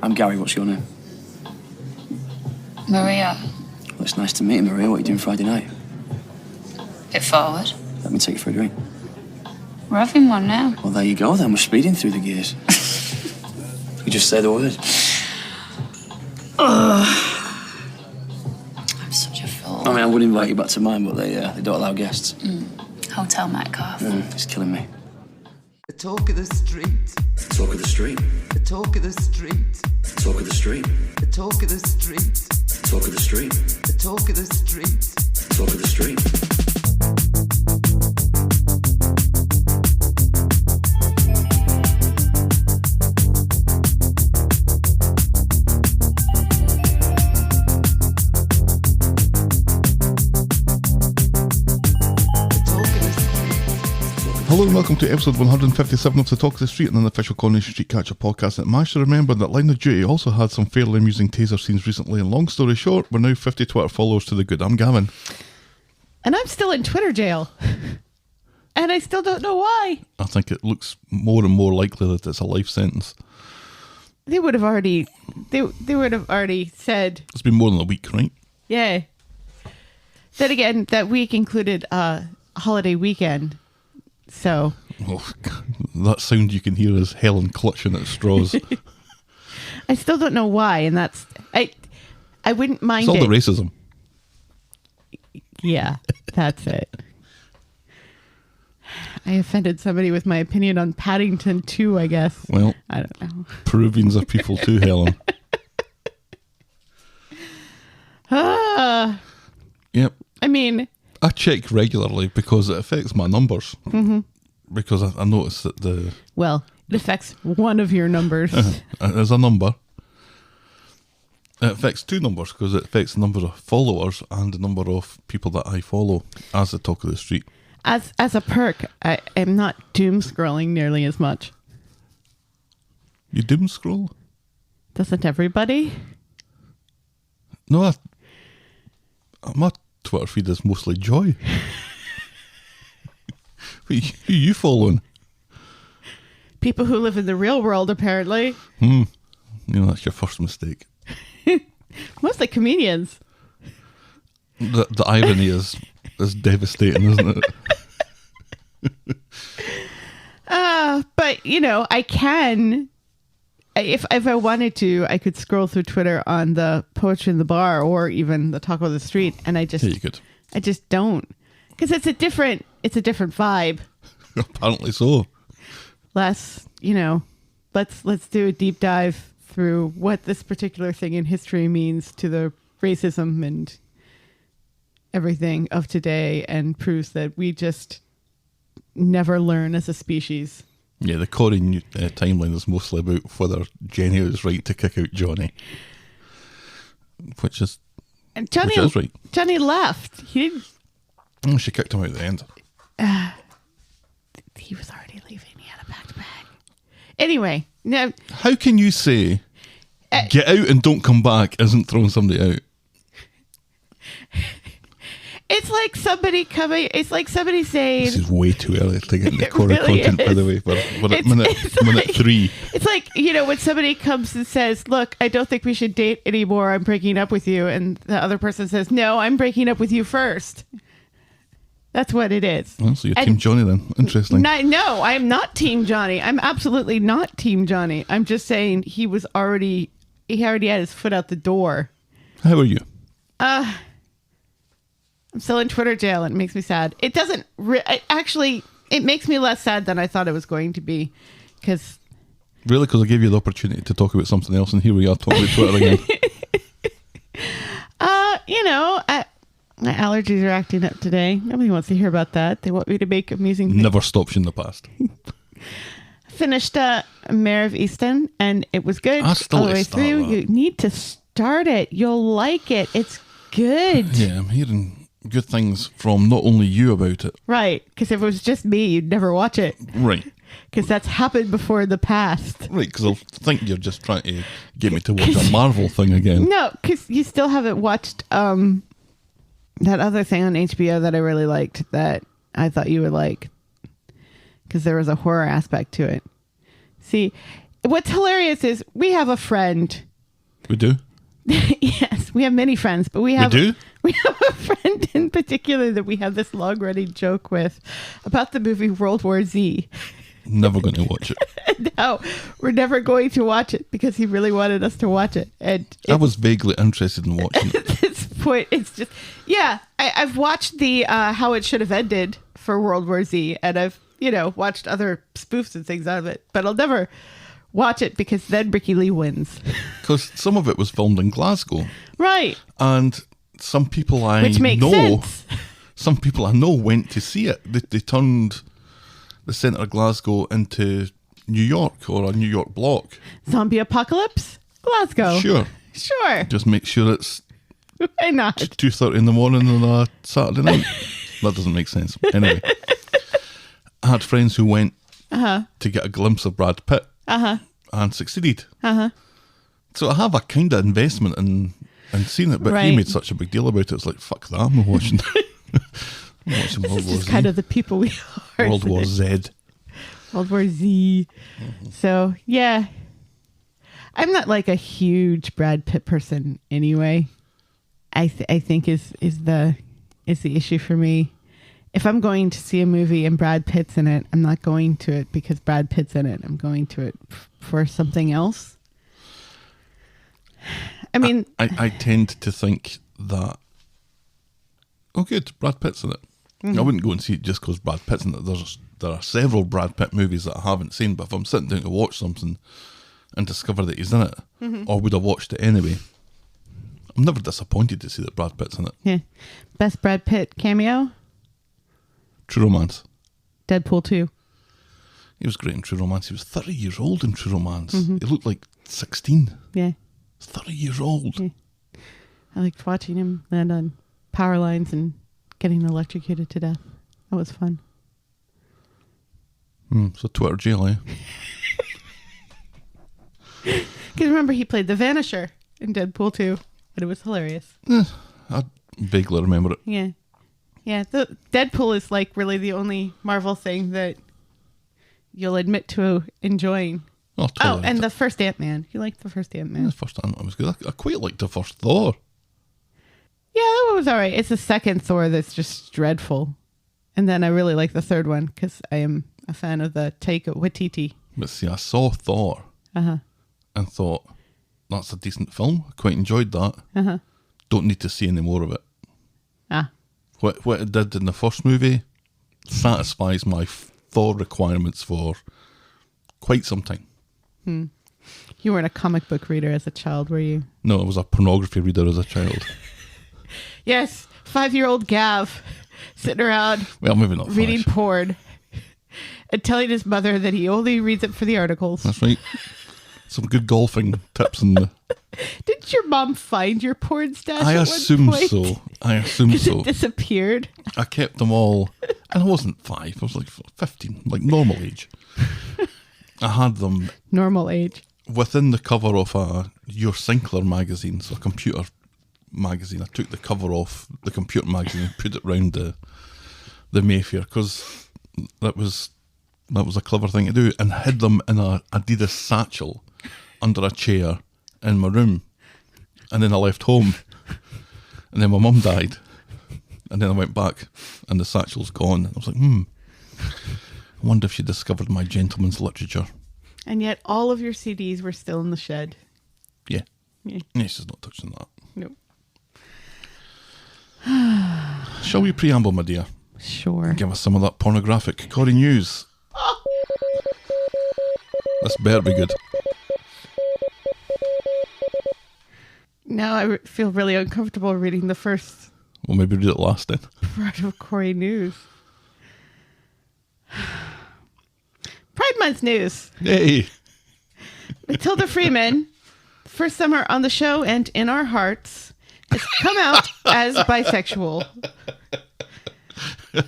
I'm Gary, what's your name? Maria. Well, it's nice to meet you, Maria. What are you doing Friday night? Bit forward. Let me take you for a drink. We're having one now. Well, there you go then. We're speeding through the gears. You just say the word. I'm such a fool. I mean, I would invite you back to mine, but they don't allow guests. Hotel Metcalfe. It's killing me. The talk of the street. The talk of the street. The talk of the street. The talk of the street. The talk of the street. The talk of the street. The talk of the street. The talk of the street. Hello and welcome to episode 157 of The Talk of the Street, an unofficial Coronation Street catch-up podcast. And managed to remember that Line of Duty also had some fairly amusing taser scenes recently, and long story short, we're now 50 Twitter followers to the good. I'm Gavin. And I'm still in Twitter jail. And I still don't know why. I think it looks more and more likely that it's a life sentence. They would have already said, It's been more than a week, right? yeah. Then again, that week included a holiday weekend. So Oh, that sound you can hear is Helen clutching at straws. I still don't know why, and I wouldn't mind It's all it. the racism. Yeah, that's it. I offended somebody with my opinion on Paddington 2, I guess. Well, I don't know. Peruvians are people too, Helen. Yep. I mean, I check regularly because it affects my numbers. Mm-hmm. Because I noticed that well, it affects one of your numbers. there's a number. It affects two numbers because it affects the number of followers and the number of people that I follow as the talk of the street. As a perk, I am not doom scrolling nearly as much. You doom scroll? Doesn't everybody? No, my Twitter feed is mostly joy. Who you following? People who live in the real world, apparently. You know, that's your first mistake. Mostly comedians. The irony is devastating, isn't it? But, you know, I can, if I wanted to, I could scroll through Twitter on the Poetry in the Bar or even the Talk of the Street, and I Yeah, you could. just don't. Because it's a different vibe. Apparently so. Less, you know, let's do a deep dive through what this particular thing in history means to the racism and everything of today, and proves that we just never learn as a species. Yeah, the Corey timeline is mostly about whether Jenny was right to kick out Johnny. Which is right. Johnny left. He didn't. Oh, she kicked him out at the end. He was already leaving. He had a packed bag. Anyway, now How can you say get out and don't come back isn't throwing somebody out? it's like somebody coming. It's like somebody saying, This is way too early to get into It Corey really content, by is. the way. We're at It's minute like- 3. it's like, you know, when somebody comes and says, "Look, I don't think we should date anymore. I'm breaking up with you," and the other person says, "No, I'm breaking up with you first." That's what it is. Well, so you're And- Team Johnny then. Interesting. No, I'm not Team Johnny. I'm absolutely not Team Johnny. I'm just saying he already had his foot out the door. How are you? I'm still in Twitter jail, and it makes me sad. It doesn't actually. It makes me less sad than I thought it was going to be, because Really? Because I gave you the opportunity to talk about something else, and here we are talking about Twitter again. you know, my allergies are acting up today. Nobody wants to hear about that. They want me to make amusing things. Never stopped you in the past. Finished Mayor of Easton, and it was good I still all the need way to start through. that. You need to start it. You'll like it. It's good. Yeah, I'm hearing good things from not only you about it. Right, because if it was just me, you'd never watch it. Right. Because that's happened before in the past. Right, because I'll think you're just trying to get me to watch a Marvel thing again. No, because you still haven't watched that other thing on HBO that I really liked that I thought you would like. Because there was a horror aspect to it. See, what's hilarious is we have a friend. We do? Yes, we have many friends, but we have do? We have a friend in particular that we have this long-running joke with about the movie World War Z. Never going to watch it. No, we're never going to watch it because he really wanted us to watch it. And I was vaguely interested in watching it. at this point, it's just, yeah, I've watched the How It Should Have Ended for World War Z, and I've, watched other spoofs and things out of it, but I'll never watch it because then Ricky Lee wins. Because some of it was filmed in Glasgow. Right. And some people Which makes sense. Some people I know went to see it. They turned the centre of Glasgow into New York or a New York block. Zombie apocalypse? Glasgow. Sure. Sure. Just make sure it's Why not? 2:30 in the morning on a Saturday night. That doesn't make sense. Anyway, I had friends who went to get a glimpse of Brad Pitt and succeeded. So I have a kind of investment in seeing it, but Right. he made such a big deal about it. It's like, fuck that, I'm not watching. I'm watching World This War is Z. kind of the people we are. World War Z. World War Z. So, yeah. I'm not like a huge Brad Pitt person anyway. I think is the issue for me. If I'm going to see a movie and Brad Pitt's in it, I'm not going to it because Brad Pitt's in it. I'm going to it for something else. I mean, I tend to think that, oh good, Brad Pitt's in it. I wouldn't go and see it just because Brad Pitt's in it. There are several Brad Pitt movies that I haven't seen, but if I'm sitting down to watch something and discover that he's in it, or would have watched it anyway, I'm never disappointed to see that Brad Pitt's in it. yeah. Best Brad Pitt cameo? True Romance. Deadpool 2. He was great in True Romance. He was 30 years old in True Romance. He looked like 16. Yeah. 30 years old. Yeah. I liked watching him land on power lines and getting electrocuted to death. That was fun. So Twitter jail, eh? Because remember, he played the Vanisher in Deadpool 2, and it was hilarious. I vaguely remember it. Yeah. Yeah, the Deadpool is like really the only Marvel thing that you'll admit to enjoying. Oh, totally. Oh, and the first Ant-Man. You liked the first Ant-Man. The first time was good. I quite liked the first Thor. Yeah, that one was all right. It's the second Thor that's just dreadful. And then I really like the third one because I am a fan of the Taika Waititi. But see, I saw Thor and thought, that's a decent film. I quite enjoyed that. Don't need to see any more of it. Ah. What it did in the first movie satisfies my Thor requirements for quite some time. You weren't a comic book reader as a child, were you? No, I was a pornography reader as a child. Yes, 5-year-old Gav sitting around Well, maybe not reading 5. porn and telling his mother that he only reads it for the articles. That's right. Some good golfing tips in the... Didn't your mom find your porn stash I at assume one point? so. I assume 'Cause so. it disappeared. I kept them all, and I wasn't 5. I was like 15, like normal age. I had them Normal age. within the cover of a Your Sinclair magazine, so a computer magazine. I took the cover off the computer magazine and put it round the Mayfair because that was a clever thing to do, and hid them in a Adidas satchel under a chair in my room. And then I left home, and then my mum died, and then I went back and the satchel's gone. I was like, I wonder if she discovered my gentleman's literature. And yet all of your CDs were still in the shed. Yeah. Yeah. Yeah, she's not touching that. Nope. Shall we preamble, my dear? Sure. Give us some of that pornographic Corey news. This better be good. Now I feel really uncomfortable reading the first We'll maybe read it last then. part of Corey news. Pride Month news. Hey! Matilda Freeman, first summer on the show and in our hearts, has come out as bisexual.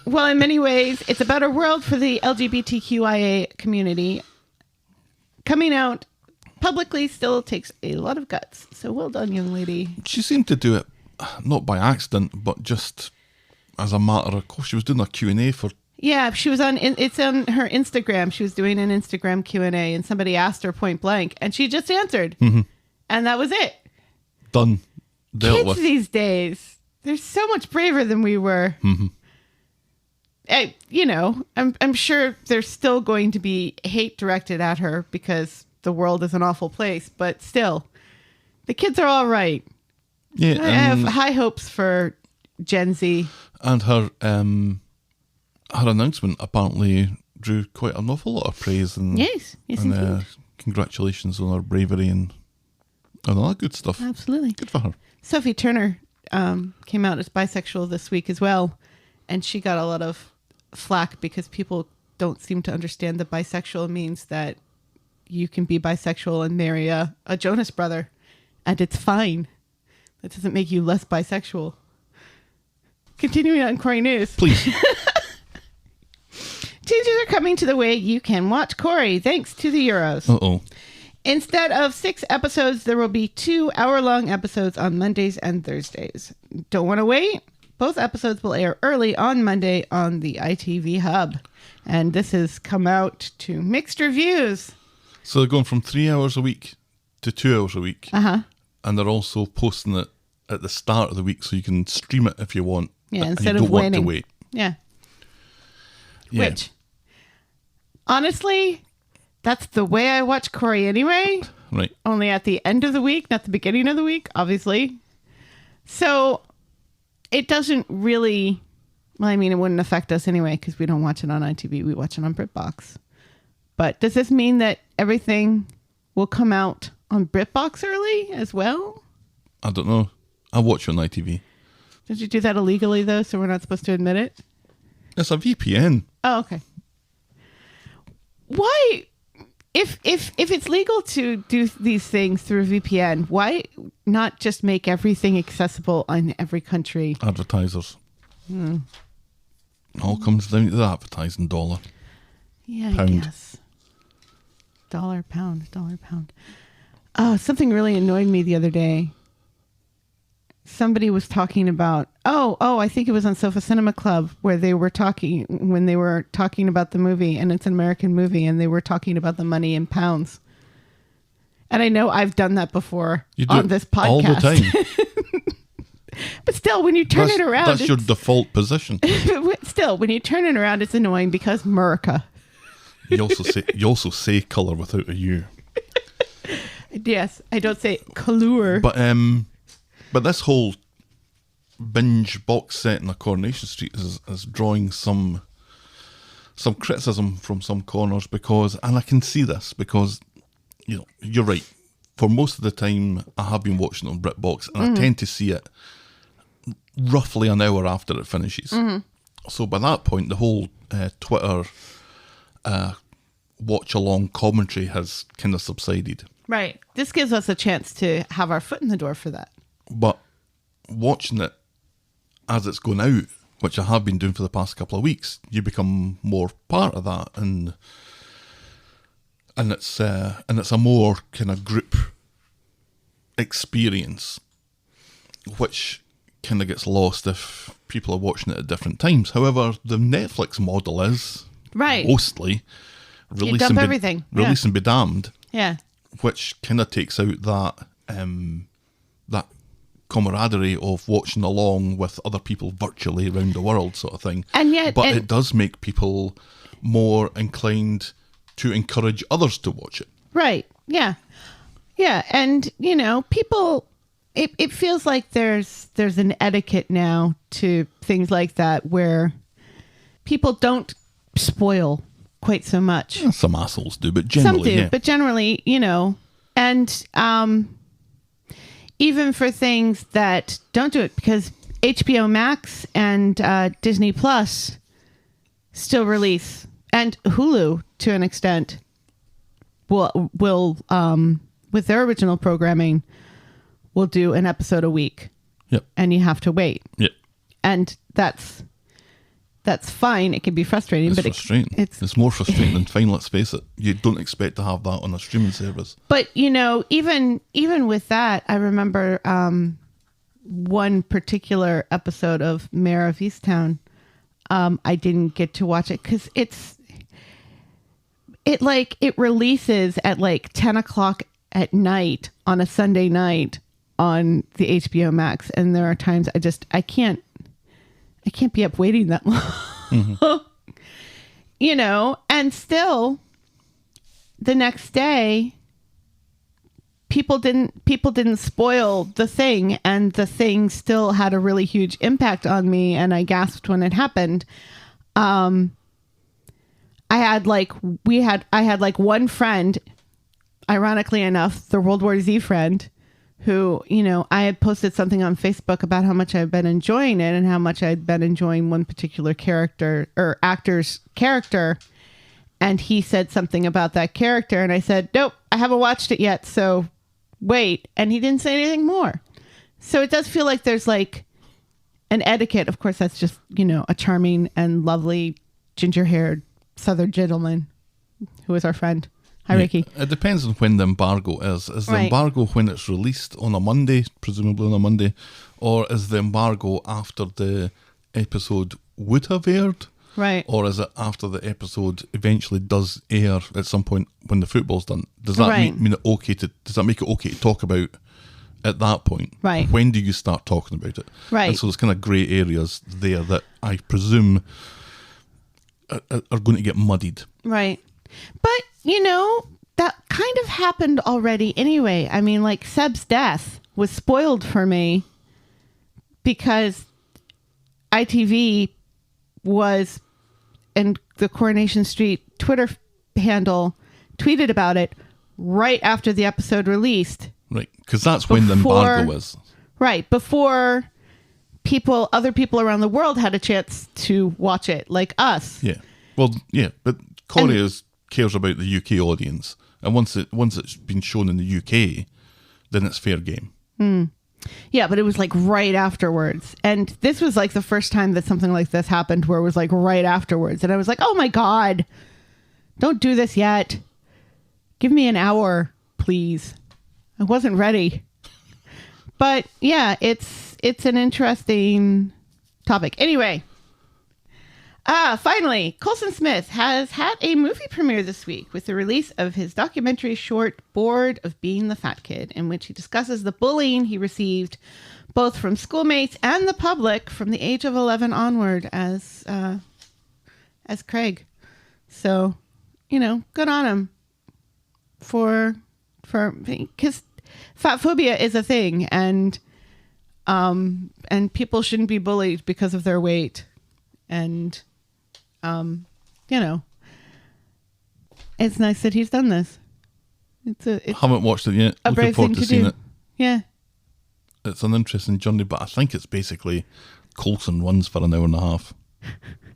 Well, in many ways, it's a better world for the LGBTQIA community. Coming out publicly still takes a lot of guts. So well done, young lady. She seemed to do it not by accident, but just as a matter of course. She was doing a Q&A for Yeah, she was on. It's on her Instagram. She was doing an Instagram Q&A, and somebody asked her point blank, and she just answered, and that was it. Done. Dealt Kids with. these days, they're so much braver than we were. I'm sure there's still going to be hate directed at her because the world is an awful place, but still, the kids are all right. Yeah, I have high hopes for Gen Z. And her announcement apparently drew quite an awful lot of praise and Yes, indeed. Congratulations on her bravery and all that good stuff. Absolutely. Good for her. Sophie Turner came out as bisexual this week as well, and she got a lot of flack because people don't seem to understand that bisexual means that you can be bisexual and marry a Jonas brother, and it's fine. That doesn't make you less bisexual. Continuing on Corey News. Please. Changes are coming to the way you can watch Corey, thanks to the Euros. Uh-oh. Instead of 6 episodes, there will be 2 hour-long episodes on Mondays and Thursdays. Don't want to wait? Both episodes will air early on Monday on the ITV Hub. And this has come out to mixed reviews. So they're going from 3 hours a week to 2 hours a week. Uh-huh. And they're also posting it at the start of the week so you can stream it if you want. Yeah, and instead you don't of want waiting. to wait. Yeah. Yeah. Which, honestly, that's the way I watch Corey anyway. Right. Only at the end of the week, not the beginning of the week, obviously. So it doesn't really, well, I mean, it wouldn't affect us anyway because we don't watch it on ITV. We watch it on BritBox. But does this mean that everything will come out on BritBox early as well? I don't know. I watch on ITV. Did you do that illegally, though, so we're not supposed to admit it? It's a VPN. Oh, okay. Why, if it's legal to do these things through VPN, why not just make everything accessible in every country? Advertisers. All comes down to the advertising dollar. Yeah, Pound. I guess. Dollar, pound. Oh, something really annoyed me the other day. Somebody was talking about, I think it was on Sofa Cinema Club when they were talking about the movie, and it's an American movie, and they were talking about the money in pounds. And I know I've done that before on this podcast. All the time. But still, when you turn it around... That's your default position. Still, when you turn it around, it's annoying because America. You also say colour without a U. Yes, I don't say colour. But this whole binge box set in a Coronation Street is drawing some criticism from some corners because, and I can see this because, you're right. For most of the time, I have been watching it on BritBox, and I tend to see it roughly an hour after it finishes. So by that point, the whole Twitter watch-along commentary has kind of subsided. Right. This gives us a chance to have our foot in the door for that. But watching it as it's going out, which I have been doing for the past couple of weeks, you become more part of that, and it's a more kind of group experience, which kind of gets lost if people are watching it at different times. However, the Netflix model is mostly release dump and everything. Release and be damned. Yeah. Which kind of takes out that that camaraderie of watching along with other people virtually around the world, sort of thing. But it does make people more inclined to encourage others to watch it. Right. Yeah. Yeah. And, people, it feels like there's an etiquette now to things like that where people don't spoil quite so much. Yeah, some assholes do, but generally, some do, yeah. But generally, and even for things that don't do it, because HBO Max and Disney Plus still release, and Hulu to an extent will with their original programming will do an episode a week. Yep. And you have to wait. Yep. And that's fine. It can be frustrating, It's frustrating. It's more frustrating than fine, let's face it. You don't expect to have that on a streaming service. But, even with that, I remember one particular episode of Mayor of Easttown I didn't get to watch it because it releases at like 10 o'clock at night on a Sunday night on the HBO Max, and there are times I can't be up waiting that long. You know, and still the next day people didn't spoil the thing, and the thing still had a really huge impact on me, and I gasped when it happened. I had like one friend, ironically enough, the World War Z friend, who, you know, I had posted something on Facebook about how much I've been enjoying it and how much I'd been enjoying one particular character or actor's character. And he said something about that character, and I said, nope, I haven't watched it yet, so wait. And he didn't say anything more. So it does feel like there's like an etiquette. Of course, that's just, you know, a charming and lovely ginger-haired Southern gentleman who is our friend. Hi, Ricky. It depends on when the embargo is. Is the embargo when it's released on a Monday, presumably on a Monday, or is the embargo after the episode would have aired? Right. Or is it after the episode eventually does air at some point when the football's done? Does that mean it okay does that make it okay to talk about at that point? Right. When do you start talking about it? Right. And so there's kind of grey areas there that I presume are going to get muddied. Right. But, you know, that kind of happened already anyway. I mean, like, Seb's death was spoiled for me because ITV was, and the Coronation Street Twitter handle tweeted about it right after the episode released. Right, because that's when the embargo is. Right, before other people around the world had a chance to watch it, like us. Yeah. Well, yeah, but Corey cares about the UK audience, and once it's been shown in the UK, then it's fair game. Yeah, but it was like right afterwards, and this was like the first time that something like this happened, where it was like right afterwards, and I was like, "Oh my God, don't do this yet! Give me an hour, please." I wasn't ready, but yeah, it's an interesting topic. Anyway. Finally, Colson Smith has had a movie premiere this week with the release of his documentary short, Bored of Being the Fat Kid, in which he discusses the bullying he received both from schoolmates and the public from the age of 11 onward as Craig. So, you know, good on him because fat phobia is a thing, and people shouldn't be bullied because of their weight. And you know, it's nice that he's done this. I haven't watched it yet. A Looking brave forward thing to to seeing do. it. Yeah. It's an interesting journey, but I think it's basically Coulson runs for an hour and a half,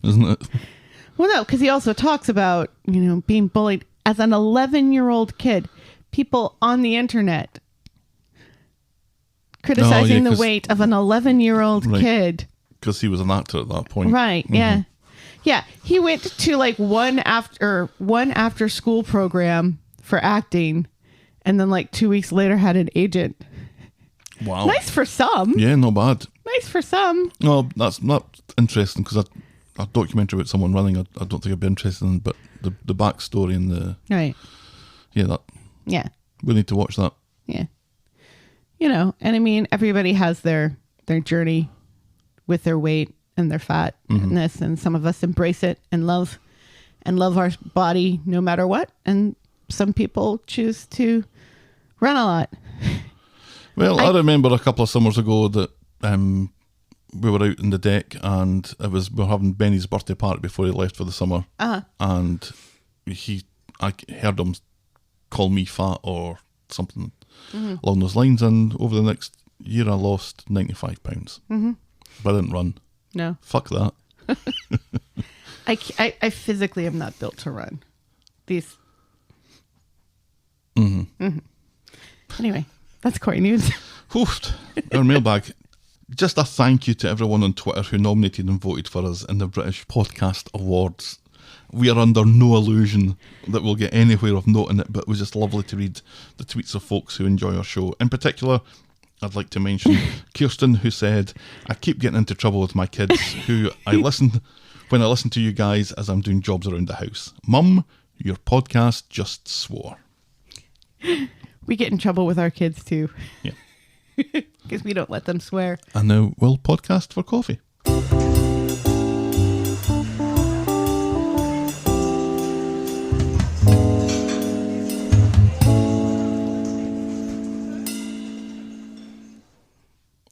isn't it? Well, no, because he also talks about, you know, being bullied as an 11-year-old kid. People on the internet criticizing the weight of an 11-year-old kid. Because he was an actor at that point. Right, yeah. Yeah, he went to like one after school program for acting, and then like 2 weeks later had an agent. Wow. Nice for some. Yeah, not bad. Nice for some. No, that's not interesting, because a documentary about someone running, I don't think I'd be interested in, but the backstory and the... Right. Yeah, we need to watch that. Yeah. You know, and I mean, everybody has their journey with their weight and their fatness, and some of us embrace it and love our body no matter what, and some people choose to run a lot. Well, I remember a couple of summers ago that we were out in the deck, and we were having Benny's birthday party before he left for the summer, and I heard him call me fat or something along those lines, and over the next year I lost 95 pounds. But I didn't run. No. Fuck that. I physically am not built to run. These. Anyway, that's Corey News. Hoofed. Our mailbag. Just a thank you to everyone on Twitter who nominated and voted for us in the British Podcast Awards. We are under no illusion that we'll get anywhere of note in it, but it was just lovely to read the tweets of folks who enjoy our show. In particular, I'd like to mention Kirsten, who said, "I keep getting into trouble with my kids who I listen when I listen to you guys as I'm doing jobs around the house. Mum, your podcast just swore. We get in trouble with our kids too. Yeah. Because we don't let them swear. And now we'll podcast for coffee.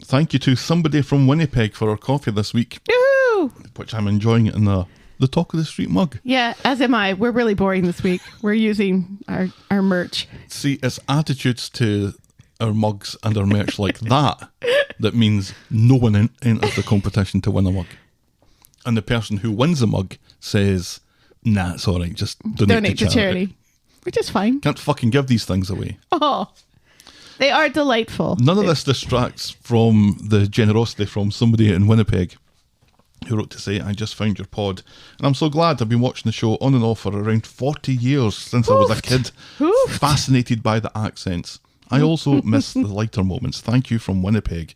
Thank you to somebody from Winnipeg for our coffee this week, Woo! which I'm enjoying in the Talk of the Street mug. Yeah, as am I. We're really boring this week. We're using our merch. See, it's attitudes to our mugs and our merch like that means no one enters the competition to win a mug. And the person who wins the mug says, nah, it's all right, just donate to charity. Which is fine. Can't fucking give these things away. Oh, they are delightful. None of this distracts from the generosity from somebody in Winnipeg who wrote to say, I just found your pod. And I'm so glad. I've been watching the show on and off for around 40 years since I was a kid. Hoofed. Fascinated by the accents. I also miss the lighter moments. Thank you from Winnipeg.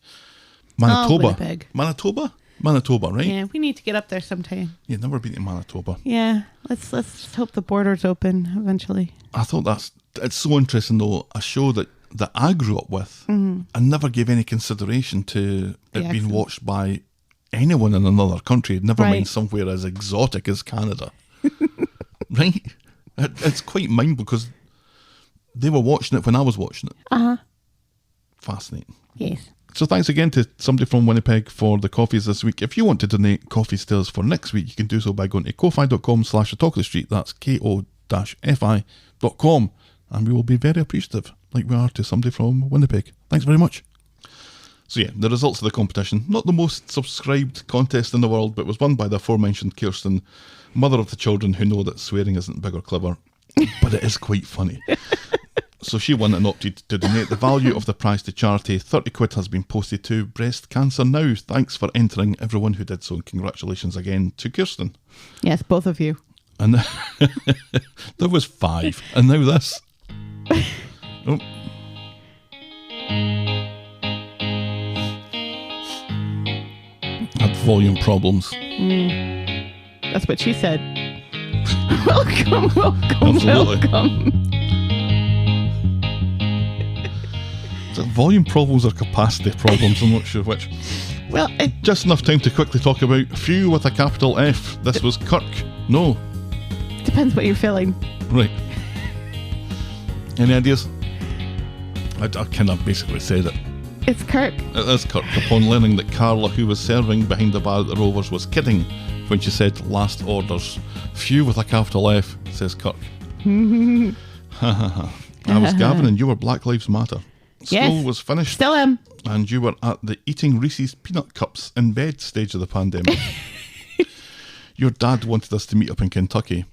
Manitoba. Oh, Winnipeg. Manitoba, right? Yeah, we need to get up there sometime. You've never been to Manitoba. Yeah, let's hope the borders open eventually. I thought it's so interesting though, a show that I grew up with and never gave any consideration to it being watched by anyone in another country, never mind somewhere as exotic as Canada. Right? It's quite mind because they were watching it when I was watching it. Uh-huh. Fascinating. Yes. So thanks again to somebody from Winnipeg for the coffees this week. If you want to donate coffee stills for next week, you can do so by going to ko-fi.com/thetalkofthestreet. That's ko-fi.com. And we will be very appreciative, like we are to somebody from Winnipeg. Thanks very much. So yeah, the results of the competition. Not the most subscribed contest in the world, but was won by the aforementioned Kirsten, mother of the children who know that swearing isn't big or clever, but it is quite funny. So she won and opted to donate the value of the prize to charity. 30 quid has been posted to Breast Cancer Now. Thanks for entering, everyone who did so, and congratulations again to Kirsten. Yes, both of you. And there was 5, and now this. Oh. Had volume problems. That's what she said. Welcome. Absolutely. Welcome. Is it volume problems or capacity problems? I'm not sure which. Well, Just enough time to quickly talk about Few with a capital F. This was Kirk. No. Depends what you're feeling. Right. Any ideas? I kind of basically said it. It's Kirk. It is Kirk, upon learning that Carla, who was serving behind the bar at the Rovers, was kidding when she said last orders. Few with a capital F, says Kirk. Ha ha ha. I was Gavin and you were Black Lives Matter. School Yes. was finished. Still am. And you were at the eating Reese's peanut cups in bed stage of the pandemic. Your dad wanted us to meet up in Kentucky.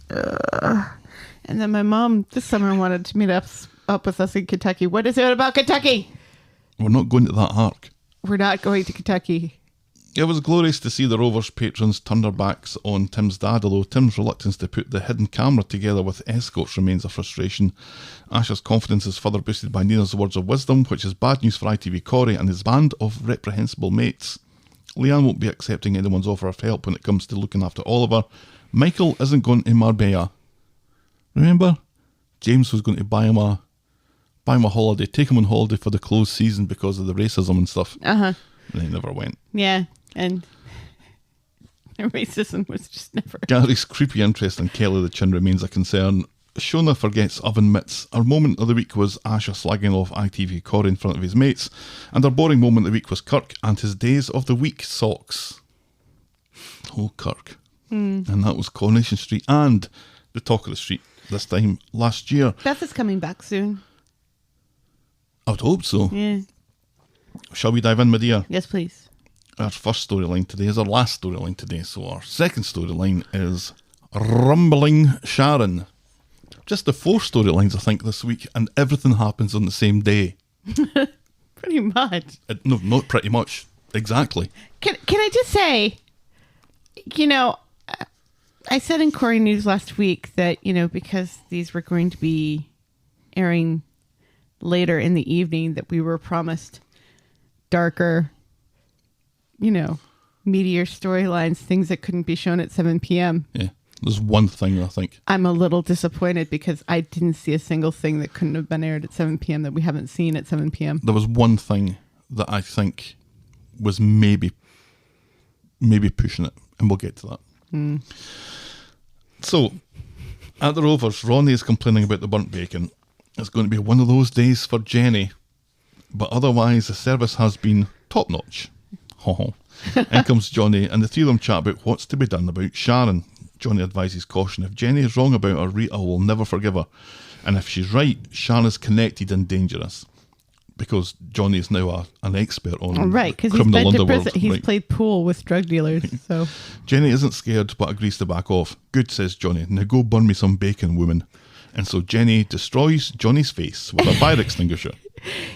And then my mom this summer wanted to meet up with us in Kentucky. What is it about Kentucky? We're not going to that arc. We're not going to Kentucky. It was glorious to see the Rovers patrons turn their backs on Tim's dad, although Tim's reluctance to put the hidden camera together with escorts remains a frustration. Asha's confidence is further boosted by Nina's words of wisdom, which is bad news for ITV Corey and his band of reprehensible mates. Leanne won't be accepting anyone's offer of help when it comes to looking after Oliver. Michael isn't going to Marbella. Remember? James was going to buy him a holiday, take him on holiday for the closed season because of the racism and stuff. Uh-huh. And he never went. Yeah, and the racism was just never... Gary's creepy interest in Kelly the Chin remains a concern. Shona forgets oven mitts. Our moment of the week was Asha slagging off ITV Corey in front of his mates. And our boring moment of the week was Kirk and his days of the week socks. Oh, Kirk. And that was Coronation Street and the Talk of the Street this time last year. Beth is coming back soon. I would hope so. Yeah. Shall we dive in, my dear? Yes, please. Our first storyline today is our last storyline today. So our second storyline is Rumbling Sharon. Just the 4 storylines, I think, this week, and everything happens on the same day. Pretty much. No, not pretty much. Exactly. Can I just say, I said in Corey News last week that, because these were going to be airing later in the evening, that we were promised darker, meteor storylines, things that couldn't be shown at 7 p.m. Yeah. There's one thing, I think. I'm a little disappointed because I didn't see a single thing that couldn't have been aired at 7 p.m. that we haven't seen at 7 p.m. There was one thing that I think was maybe pushing it, and we'll get to that. So, at the Rovers, Ronnie is complaining about the burnt bacon. It's going to be one of those days for Jenny, but otherwise the service has been top-notch. In comes Johnny, and the three of them chat about what's to be done about Sharon. Johnny advises caution. If Jenny is wrong about her, Rita will never forgive her. And if she's right, Sharon is connected and dangerous. Because Johnny is now an expert on Right, because he's criminal been to underworld. prison. He's Right. played pool with drug dealers. So Jenny isn't scared, but agrees to back off. Good, says Johnny. Now go burn me some bacon, woman. And so Jenny destroys Johnny's face with a fire extinguisher.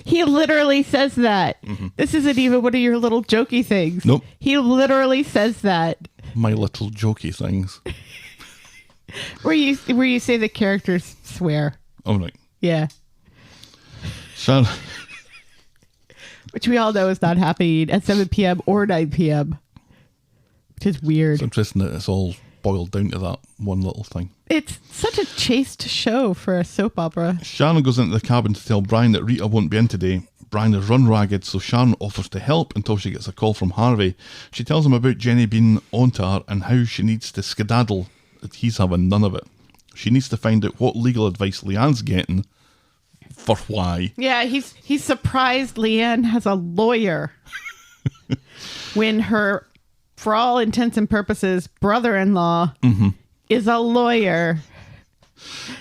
he literally says that. This isn't even one of your little jokey things. Nope. He literally says that. My little jokey things. Where you say the characters swear. All right. Yeah. Sharon, Which we all know is not happening at 7 p.m. or 9 p.m. Which is weird. it's interesting that it's all boiled down to that one little thing. It's such a chaste show for a soap opera. Sharon goes into the cabin to tell Brian that Rita won't be in today. Brian is run ragged, so Sharon offers to help until she gets a call from Harvey. She tells him about Jenny being onto her and how she needs to skedaddle. He's having none of it. She needs to find out what legal advice Leanne's getting for why. Yeah, he's surprised Leanne has a lawyer when her, for all intents and purposes, brother-in-law is a lawyer.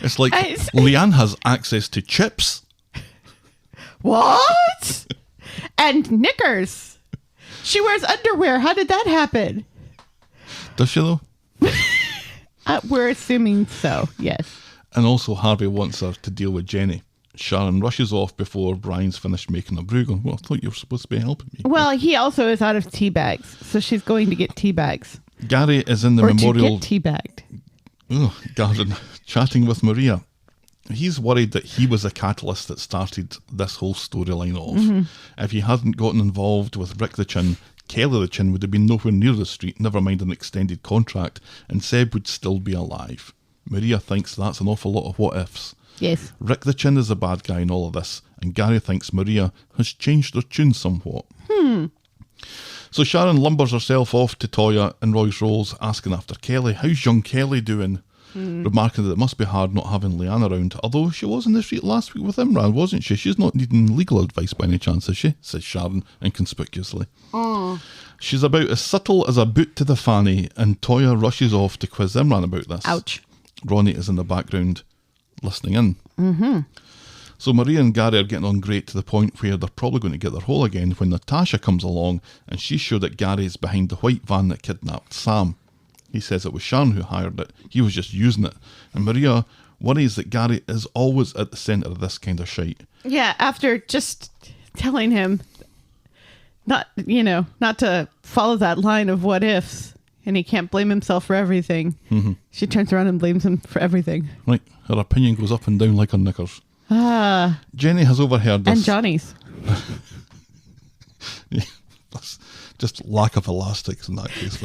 It's like Leanne has access to chips. What? And knickers. She wears underwear. How did that happen? Does she though? We're assuming so, yes. And also Harvey wants her to deal with Jenny. Sharon rushes off before Brian's finished making a brew, going, well, I thought you were supposed to be helping me. Well, he also is out of tea bags, so she's going to get tea bags. Gary is in the Or memorial to get tea bagged. garden chatting with Maria. He's worried that he was the catalyst that started this whole storyline off. If he hadn't gotten involved with Rick the Chin, Kelly the Chin would have been nowhere near the street, never mind an extended contract, and Seb would still be alive. Maria thinks that's an awful lot of what ifs. Yes. Rick the Chin is the bad guy in all of this, and Gary thinks Maria has changed her tune somewhat. So Sharon lumbers herself off to Toya and Roy's Rolls, asking after Kelly. How's young Kelly doing? Remarking that it must be hard not having Leanne around, although she was in the street last week with Imran, wasn't she? She's not needing legal advice by any chance, is she? Says Sharon inconspicuously. She's about as subtle as a boot to the fanny, and Toya rushes off to quiz Imran about this. Ouch. Ronnie is in the background listening in. So Maria and Gary are getting on great to the point where they're probably going to get their hole again when Natasha comes along and she's sure that Gary is behind the white van that kidnapped Sam. He says it was Sharon who hired it. He was just using it. And Maria worries that Gary is always at the centre of this kind of shite. Yeah, after just telling him not to follow that line of what ifs, and he can't blame himself for everything. She turns around and blames him for everything. Right, her opinion goes up and down like her knickers. Jenny has overheard this. And Johnny's. Yeah, that's just lack of elastics in that case.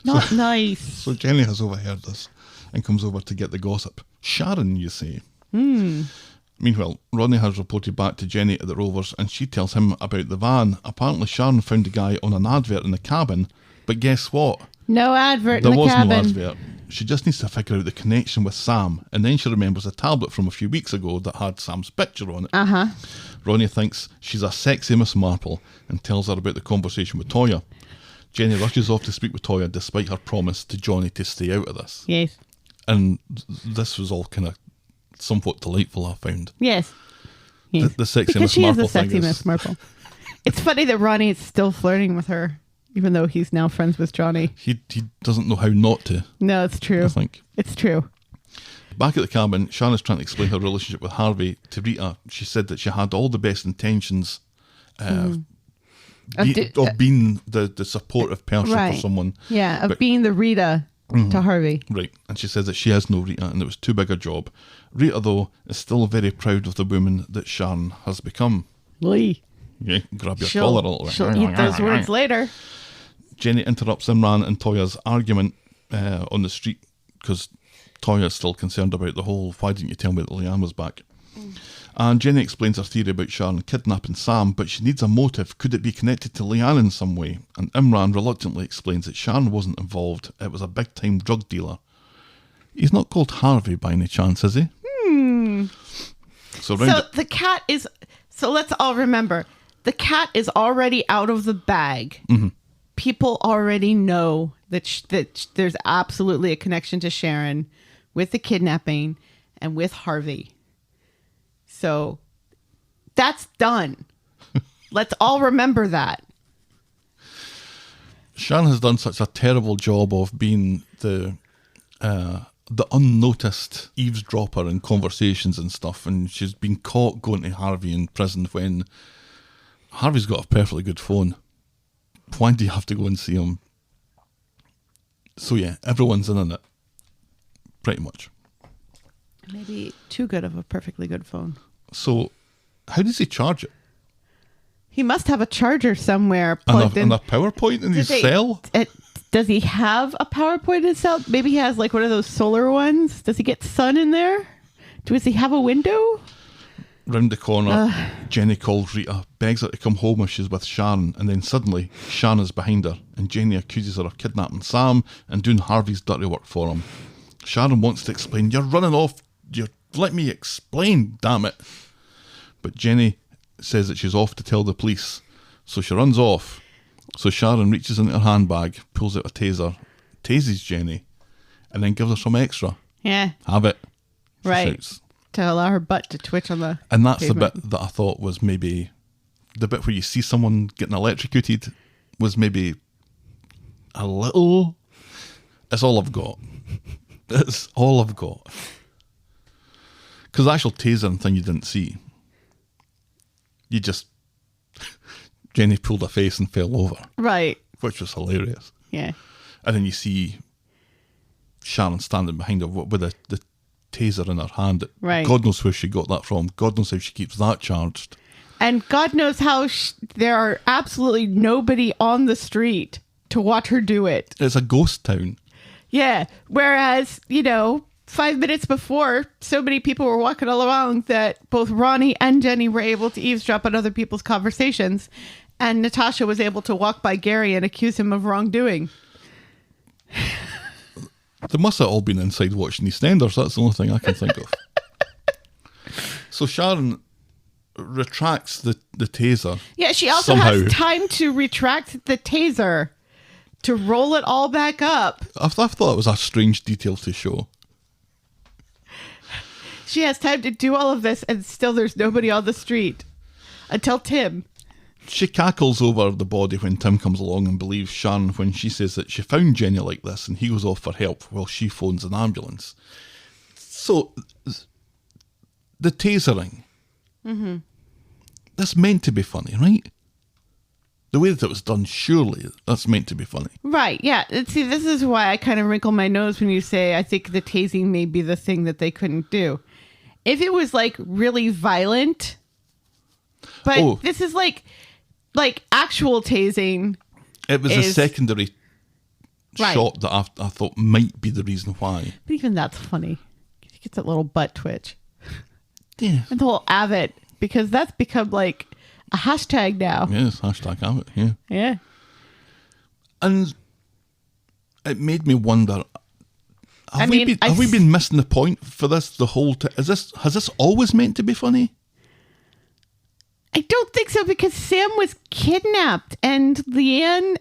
Not nice. So Jenny has overheard this and comes over to get the gossip. Sharon, you say? Meanwhile, Ronnie has reported back to Jenny at the Rovers and she tells him about the van. Apparently Sharon found the guy on an advert in the cabin, but guess what? No advert There in the was cabin. no advert. She just needs to figure out the connection with Sam, and then she remembers a tablet from a few weeks ago that had Sam's picture on it. Ronnie thinks she's a sexy Miss Marple and tells her about the conversation with Toya. Jenny rushes off to speak with Toya despite her promise to Johnny to stay out of this. Yes. And this was all kind of somewhat delightful, I found. Yes. Yes. The sexy because Miss she Marple is a sexy thing Miss Marple. It's funny that Ronnie is still flirting with her, even though he's now friends with Johnny. He doesn't know how not to. No, it's true. I think. It's true. Back at the cabin, Sharon is trying to explain her relationship with Harvey to Rita. She said that she had all the best intentions of being the supportive person Right. for someone. Yeah, of But- being the Rita to Harvey. Right, and she says that she has no Rita and it was too big a job. Rita, though, is still very proud of the woman that Sharon has become. Lee. Yeah, grab your collar a little bit. She'll eat those words later. Jenny interrupts Imran and Toya's argument on the street because Toya's still concerned about the whole, why didn't you tell me that Leanne was back? And Jenny explains her theory about Sharon kidnapping Sam, but she needs a motive. Could it be connected to Leanne in some way? And Imran reluctantly explains that Sharon wasn't involved. It was a big-time drug dealer. He's not called Harvey by any chance, is he? So the cat is... So let's all remember, the cat is already out of the bag. Mm-hmm. People already know that there's absolutely a connection to Sharon with the kidnapping and with Harvey. So that's done. Let's all remember that. Sharon has done such a terrible job of being the unnoticed eavesdropper in conversations and stuff, and she's been caught going to Harvey in prison when Harvey's got a perfectly good phone. Why do you have to go and see him? So yeah, everyone's in on it. Pretty much. Maybe too good of a perfectly good phone. So, how does he charge it? He must have a charger somewhere plugged in. And a PowerPoint in his cell? Does he have a PowerPoint in his cell? Maybe he has like one of those solar ones. Does he get sun in there? Does he have a window? Round the corner, Jenny calls Rita, begs her to come home if she's with Sharon, and then suddenly Sharon is behind her, and Jenny accuses her of kidnapping Sam and doing Harvey's dirty work for him. Sharon wants to explain. You're running off. Let me explain, damn it. But Jenny says that she's off to tell the police, so she runs off. So Sharon reaches into her handbag, pulls out a taser, tases Jenny, and then gives her some extra. Yeah. Have it. She Right. shouts. To allow her butt to twitch on the And that's pavement. the bit that I thought was maybe the bit where you see someone getting electrocuted was maybe a little. It's all I've got. It's all I've got. Because the actual tasering thing you didn't see. You just... Jenny pulled her face and fell over. Right. Which was hilarious. Yeah. And then you see Sharon standing behind her with the taser in her hand. Right. God knows where she got that from. God knows how she keeps that charged. And God knows how there are absolutely nobody on the street to watch her do it. It's a ghost town. Yeah. Whereas, 5 minutes before, so many people were walking all around that both Ronnie and Jenny were able to eavesdrop on other people's conversations. And Natasha was able to walk by Gary and accuse him of wrongdoing. They must have all been inside watching EastEnders. That's the only thing I can think of. So Sharon retracts the taser. Yeah, she also somehow has time to retract the taser to roll it all back up. I thought it was a strange detail to show. She has time to do all of this, and still there's nobody on the street. Until Tim. She cackles over the body when Tim comes along and believes Sharon when she says that she found Jenny like this and he goes off for help while she phones an ambulance. So, the tasering. Mm-hmm. That's meant to be funny, right? The way that it was done, surely that's meant to be funny. Right, yeah. See, this is why I kind of wrinkle my nose when you say I think the tasing may be the thing that they couldn't do. If it was like really violent, but this is like actual tasing. It was a secondary shot that I thought might be the reason why. But even that's funny. He gets that little butt twitch. Yeah. And the whole Avid, because that's become like a hashtag now. Yes, hashtag have it, yeah. Yeah. And it made me wonder, have we been missing the point for this the whole time? Has this always meant to be funny? I don't think so, because Sam was kidnapped and Leanne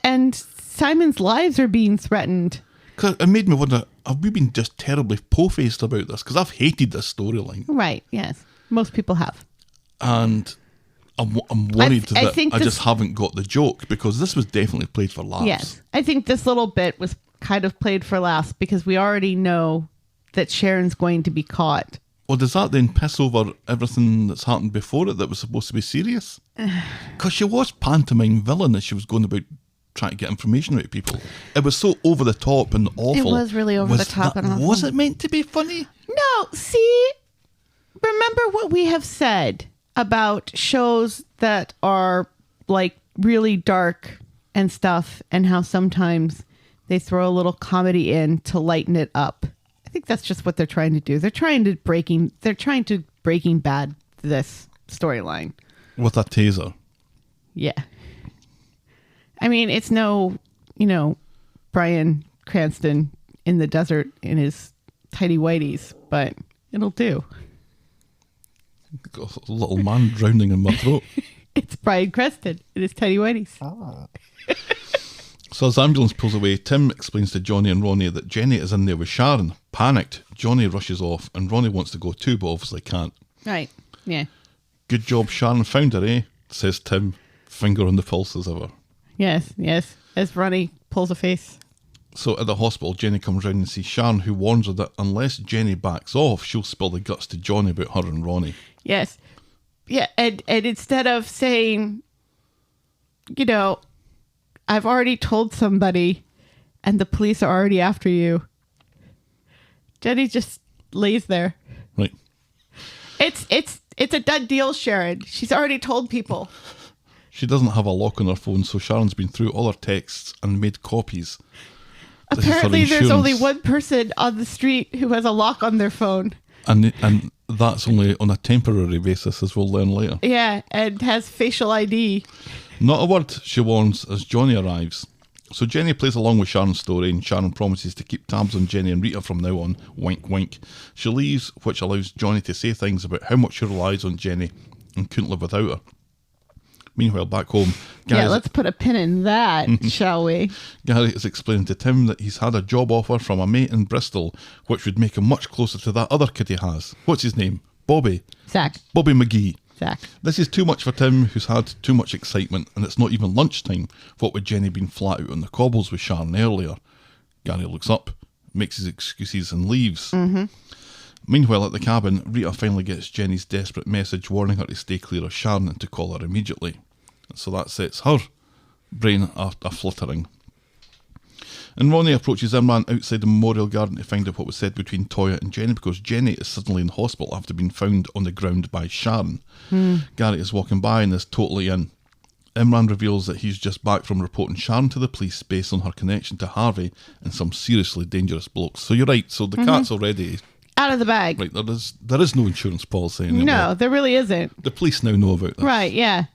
and Simon's lives are being threatened. Cause it made me wonder, have we been just terribly po-faced about this? Because I've hated this storyline. Right, yes. Most people have. And I'm worried that I just haven't got the joke, because this was definitely played for laughs. Yes. I think this little bit was kind of played for laughs because we already know that Sharon's going to be caught. Well, does that then piss over everything that's happened before it that was supposed to be serious? Because she was pantomime villain as she was going about trying to get information out of people. It was so over the top and awful. It was really over the top and awful. Was it meant to be funny? No, see, remember what we have said. about shows that are like really dark and stuff, and how sometimes they throw a little comedy in to lighten it up. I think that's just what they're trying to do. They're trying to Breaking Bad this storyline With a taser. Yeah. I mean, it's no, Bryan Cranston in the desert in his tidy whities, but it'll do. Got a little man drowning in my throat. It's Bryan Cranston in his tidy whities. So as the ambulance pulls away, Tim explains to Johnny and Ronnie that Jenny is in there with Sharon. Panicked, Johnny rushes off and Ronnie wants to go too, but obviously can't. Right, yeah. Good job Sharon found her, eh? Says Tim, finger on the pulse as ever. Yes, as Ronnie pulls a face. So at the hospital, Jenny comes round and sees Sharon, who warns her that unless Jenny backs off, she'll spill the guts to Johnny about her and Ronnie. Yes. Yeah, and instead of saying, I've already told somebody and the police are already after you, Jenny just lays there. Right. It's a done deal, Sharon. She's already told people. She doesn't have a lock on her phone, so Sharon's been through all her texts and made copies. Apparently there's only one person on the street who has a lock on their phone. And that's only on a temporary basis, as we'll learn later. Yeah, and has facial ID. Not a word, she warns, as Johnny arrives. So Jenny plays along with Sharon's story, and Sharon promises to keep tabs on Jenny and Rita from now on. Wink, wink. She leaves, which allows Johnny to say things about how much he relies on Jenny and couldn't live without her. Meanwhile, back home, let's put a pin in that, shall we? Gary is explaining to Tim that he's had a job offer from a mate in Bristol, which would make him much closer to that other kid he has. What's his name? Bobby. Zach. Bobby McGee. Zach. This is too much for Tim, who's had too much excitement, and it's not even lunchtime. What with Jenny being flat out on the cobbles with Sharon earlier? Gary looks up, makes his excuses and leaves. Mm-hmm. Meanwhile, at the cabin, Rita finally gets Jenny's desperate message warning her to stay clear of Sharon and to call her immediately. So that sets her brain a fluttering. And Ronnie approaches Imran outside the memorial garden to find out what was said between Toya and Jenny, because Jenny is suddenly in hospital after being found on the ground by Sharon. Gary is walking by and is totally in. Imran reveals that he's just back from reporting Sharon to the police based on her connection to Harvey and some seriously dangerous blokes. So you're right, so the cat's already out of the bag. Right, there is no insurance policy anymore. No, there really isn't. The police now know about this. Right, yeah.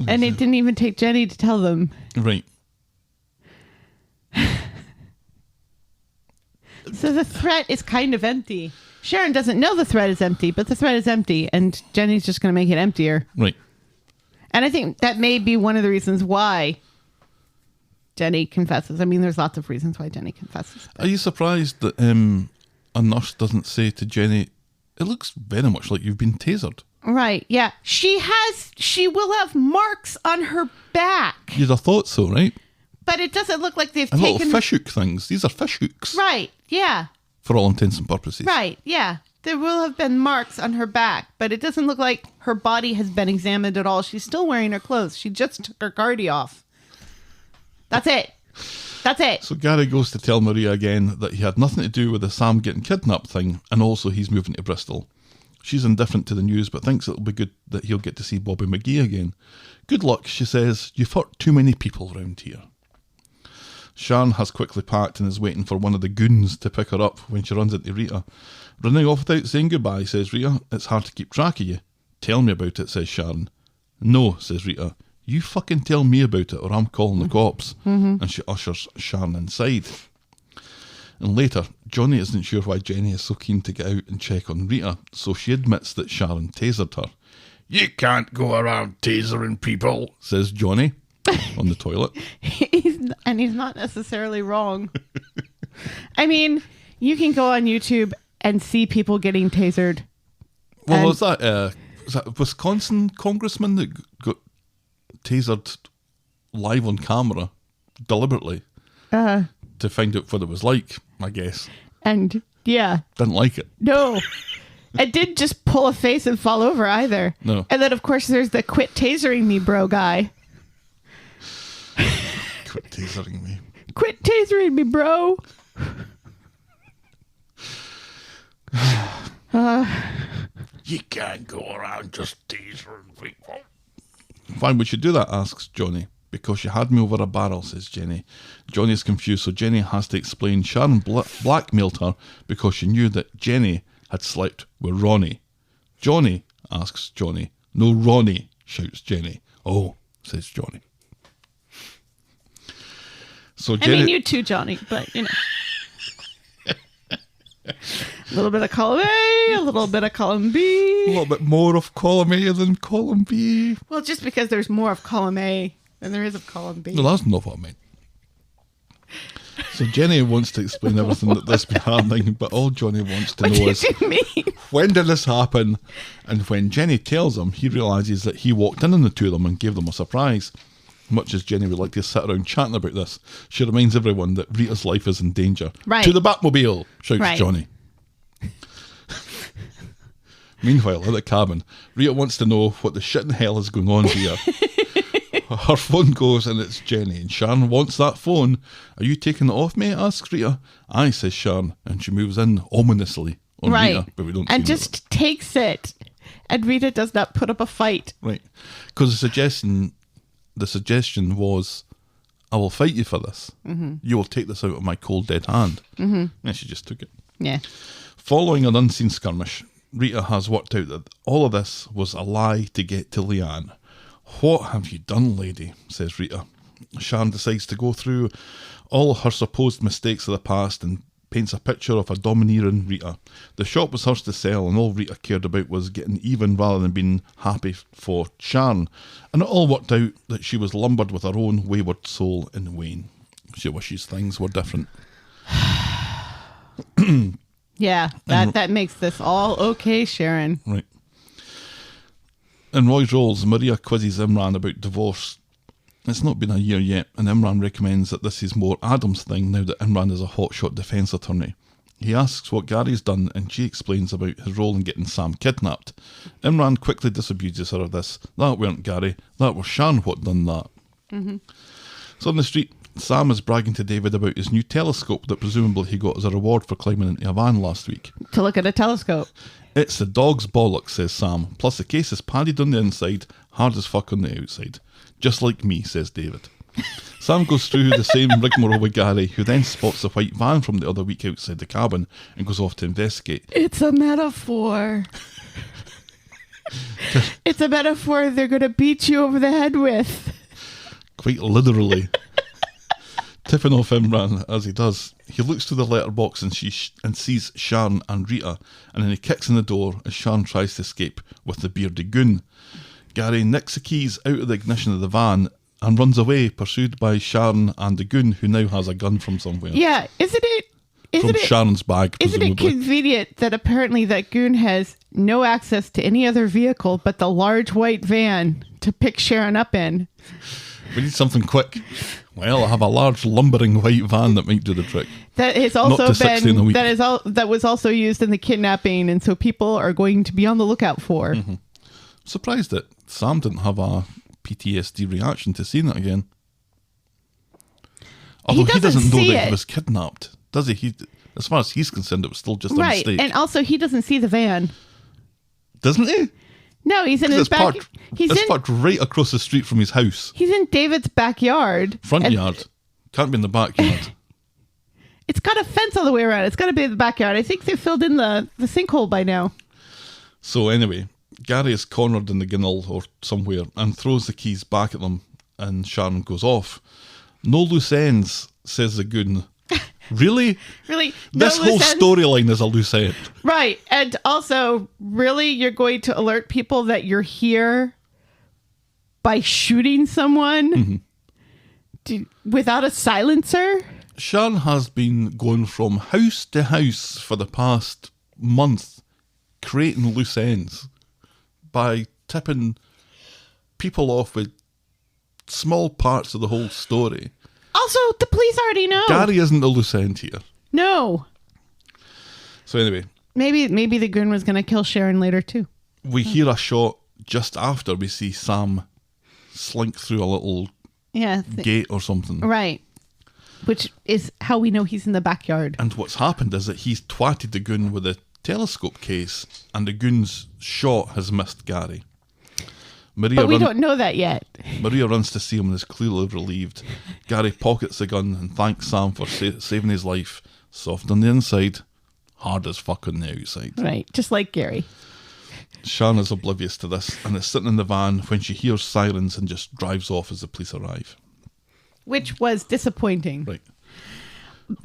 And it didn't even take Jenny to tell them. Right. So the threat is kind of empty. Sharon doesn't know the threat is empty, but the threat is empty, and Jenny's just going to make it emptier. Right. And I think that may be one of the reasons why Jenny confesses. I mean, there's lots of reasons why Jenny confesses. Are you surprised that a nurse doesn't say to Jenny, it looks very much like you've been tasered? Right, yeah. She will have marks on her back. You'd have thought so, right? But it doesn't look like they've And taken... little fish hook things. These are fish hooks. Right, yeah. For all intents and purposes. Right, yeah. There will have been marks on her back, but it doesn't look like her body has been examined at all. She's still wearing her clothes. She just took her guardie off. That's it. That's it. So Gary goes to tell Maria again that he had nothing to do with the Sam getting kidnapped thing, and also he's moving to Bristol. She's indifferent to the news, but thinks it'll be good that he'll get to see Bobby McGee again. Good luck, she says. You've hurt too many people around here. Sharon has quickly packed and is waiting for one of the goons to pick her up when she runs into Rita. Running off without saying goodbye, says Rita. It's hard to keep track of you. Tell me about it, says Sharon. No, says Rita. You fucking tell me about it or I'm calling the cops. And she ushers Sharon inside. And later, Johnny isn't sure why Jenny is so keen to get out and check on Rita, so she admits that Sharon tasered her. You can't go around tasering people, says Johnny on the toilet. He's not necessarily wrong. I mean, you can go on YouTube and see people getting tasered. Well, was that a Wisconsin congressman that got tasered live on camera deliberately to find out what it was like, I guess. And yeah. Didn't like it. No. It didn't just pull a face and fall over either. No. And then, of course, there's the quit tasering me, bro guy. Quit tasering me. Quit tasering me, bro. You can't go around just tasering people. Why would you do that, asks Johnny. Because you had me over a barrel, says Jenny. Johnny is confused, so Jenny has to explain Sharon blackmailed her because she knew that Jenny had slept with Ronnie. Johnny, asks Johnny. No, Ronnie, shouts Jenny. Oh, says Johnny. So Jenny, I mean, you too, Johnny, but, you know. A little bit of column A, a little bit of column B. a little bit more of column A than column B. Well, just because there's more of column A than there is of column B. No, that's not what I meant. So Jenny wants to explain everything that's been happening, but all Johnny wants to know is, What do you mean? when did this happen? And when Jenny tells him, he realises that he walked in on the two of them and gave them a surprise. Much as Jenny would like to sit around chatting about this, she reminds everyone that Rita's life is in danger. Right. To the Batmobile, shouts Right. Johnny. Meanwhile, at the cabin, Rita wants to know what the shit in hell is going on here. Her phone goes and it's Jenny, and Sharon wants that phone. Are you taking it off, mate? Asks Rita. Aye, says Sharon, and she moves in ominously on Right. Rita, but we don't And see just takes it. And Rita does not put up a fight. that. Right. Because the suggestion was, I will fight you for this. Mm-hmm. You will take this out of my cold dead hand. Mm-hmm. And she just took it. Yeah. Following an unseen skirmish, Rita has worked out that all of this was a lie to get to Leanne. What have you done, lady? Says Rita. Sharon decides to go through all her supposed mistakes of the past and paints a picture of a domineering Rita. The shop was hers to sell, and all Rita cared about was getting even rather than being happy for Sharon. And it all worked out that she was lumbered with her own wayward soul in Wayne. She wishes things were different. Yeah, that makes this all okay, Sharon. Right. In Roy's roles, Maria quizzes Imran about divorce. It's not been a year yet, and Imran recommends that this is more Adam's thing now that Imran is a hotshot defence attorney. He asks what Gary's done, and she explains about his role in getting Sam kidnapped. Imran quickly disabuses her of this. That weren't Gary, that was Sharon what done that. Mm-hmm. So on the street, Sam is bragging to David about his new telescope that presumably he got as a reward for climbing into a van last week. To look at a telescope. It's the dog's bollocks, says Sam. Plus the case is padded on the inside, hard as fuck on the outside. Just like me, says David. Sam goes through the same rigmarole with Gary, who then spots the white van from the other week outside the cabin and goes off to investigate. It's a metaphor. It's a metaphor they're going to beat you over the head with. Quite literally. Tipping off Imran as he does, he looks through the letterbox and sees Sharon and Rita, and then he kicks in the door as Sharon tries to escape with the bearded goon. Gary nicks the keys out of the ignition of the van and runs away, pursued by Sharon and the goon, who now has a gun from somewhere. Yeah, isn't it Sharon's bag, Isn't presumably. it convenient that apparently that goon has no access to any other vehicle but the large white van to pick Sharon up in? We need something quick. Well, I have a large lumbering white van that might do the trick. That has Not also to 60 in a been week. that was also used in the kidnapping, and so people are going to be on the lookout for. Mm-hmm. Surprised that Sam didn't have a PTSD reaction to seeing it again. Although he doesn't know that he was kidnapped, does he? As far as he's concerned, it was still just a Right, mistake. and also he doesn't see the van. Doesn't he? No, he's in his It's back. parked right across the street from his house. He's in David's backyard. Front and yard. Can't be in the backyard. It's got a fence all the way around. It's got to be in the backyard. I think they filled in the sinkhole by now. So anyway, Gary is cornered in the ginnel or somewhere and throws the keys back at them, and Sharon goes off. No loose ends, says the goon. Really? Really? This no whole loose ends? storyline is a loose end. Right. And also, really, you're going to alert people that you're here by shooting someone without a silencer? Sharon has been going from house to house for the past month, creating loose ends by tipping people off with small parts of the whole story. Also, the police already know. Gary isn't a loose end here. No. So anyway, Maybe the goon was going to kill Sharon later too. we hear a shot just after we see Sam slink through a little gate or something. Right. Which is how we know he's in the backyard. And what's happened is that he's twatted the goon with the telescope case, and the goon's shot has missed Gary. But we don't know that yet. Maria runs to see him and is clearly relieved. Gary pockets the gun and thanks Sam for saving his life. Soft on the inside, hard as fuck on the outside. Right, just like Gary. Sharon is oblivious to this and is sitting in the van when she hears sirens and just drives off as the police arrive. Which was disappointing. Right.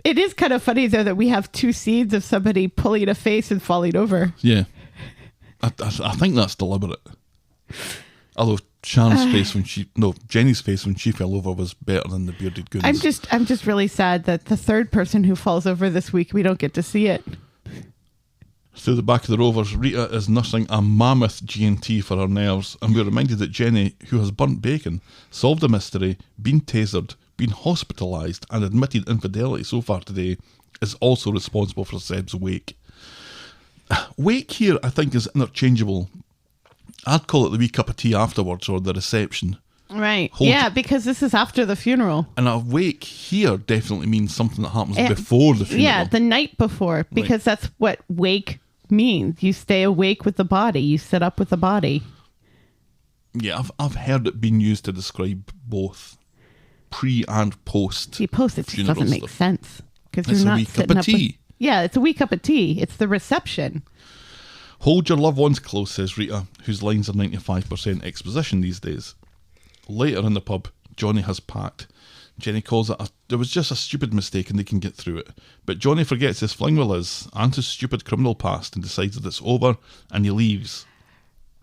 It is kind of funny, though, that we have two scenes of somebody pulling a face and falling over. Yeah. I think that's deliberate. Although Sharon's face Jenny's face when she fell over was better than the bearded goons. I'm just really sad that the third person who falls over this week, we don't get to see it. Through the back of the Rovers, Rita is nursing a mammoth G&T for her nerves, and we're reminded that Jenny, who has burnt bacon, solved a mystery, been tasered, been hospitalised, and admitted infidelity so far today, is also responsible for Seb's wake. Wake here, I think, is interchangeable. I'd call it the wee cup of tea afterwards, or the reception. Right. Yeah, because this is after the funeral. And a wake here definitely means something that happens before the funeral. Yeah, the night before, because that's what wake means. You stay awake with the body. You sit up with the body. Yeah, I've heard it being used to describe both pre and post. See, post, it just doesn't make sense. Because It's you're a not wee cup sitting of up tea. Yeah, it's a wee cup of tea. It's the reception. Hold your loved ones close, says Rita, whose lines are 95% exposition these days. Later in the pub, Johnny has packed. Jenny calls it there was just a stupid mistake and they can get through it. But Johnny forgets his fling with Liz and his stupid criminal past and decides that it's over, and he leaves.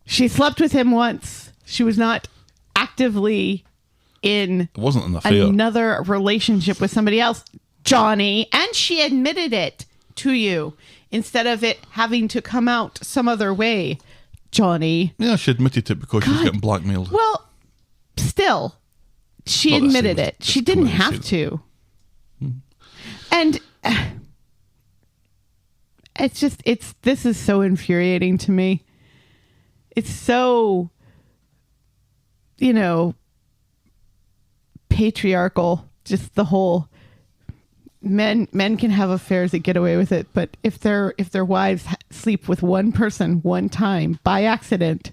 She slept with him once. She was not actively in It wasn't an affair. another relationship with somebody else, Johnny, and she admitted it to you instead of it having to come out some other way, Johnny. Yeah, she admitted it because she was getting blackmailed. Well, still, she Not the admitted same. it. She Just didn't come out and have say to. And this is so infuriating to me. It's so, patriarchal. Just the whole men can have affairs that get away with it, but if their wives sleep with one person one time by accident.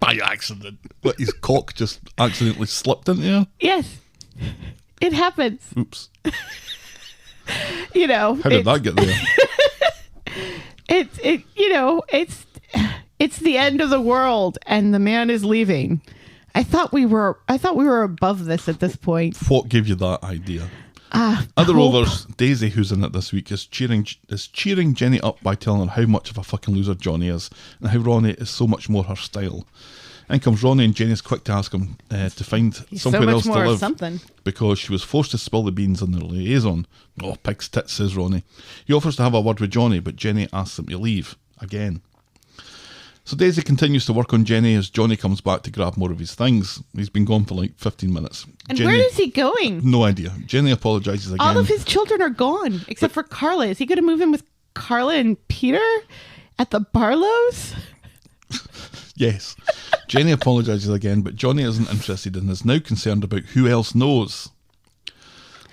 By accident. What, his cock just accidentally slipped into her? Yes. It happens. Oops. How did that get there? It's the end of the world and the man is leaving. I thought we were above this at this point. What gave you that idea? Other Rovers, Daisy, who's in it this week, is cheering Jenny up by telling her how much of a fucking loser Johnny is and how Ronnie is so much more her style. In comes Ronnie, and Jenny's quick to ask him to find somewhere else to live something. because she was forced to spill the beans on their liaison. Oh, pig's tits, says Ronnie. He offers to have a word with Johnny, but Jenny asks him to leave again. So Daisy continues to work on Jenny as Johnny comes back to grab more of his things. He's been gone for like 15 minutes. And where is he going? No idea. Jenny apologises again. All of his children are gone, except for Carla. Is he going to move in with Carla and Peter at the Barlows? Yes. Jenny apologises again, but Johnny isn't interested and is now concerned about who else knows.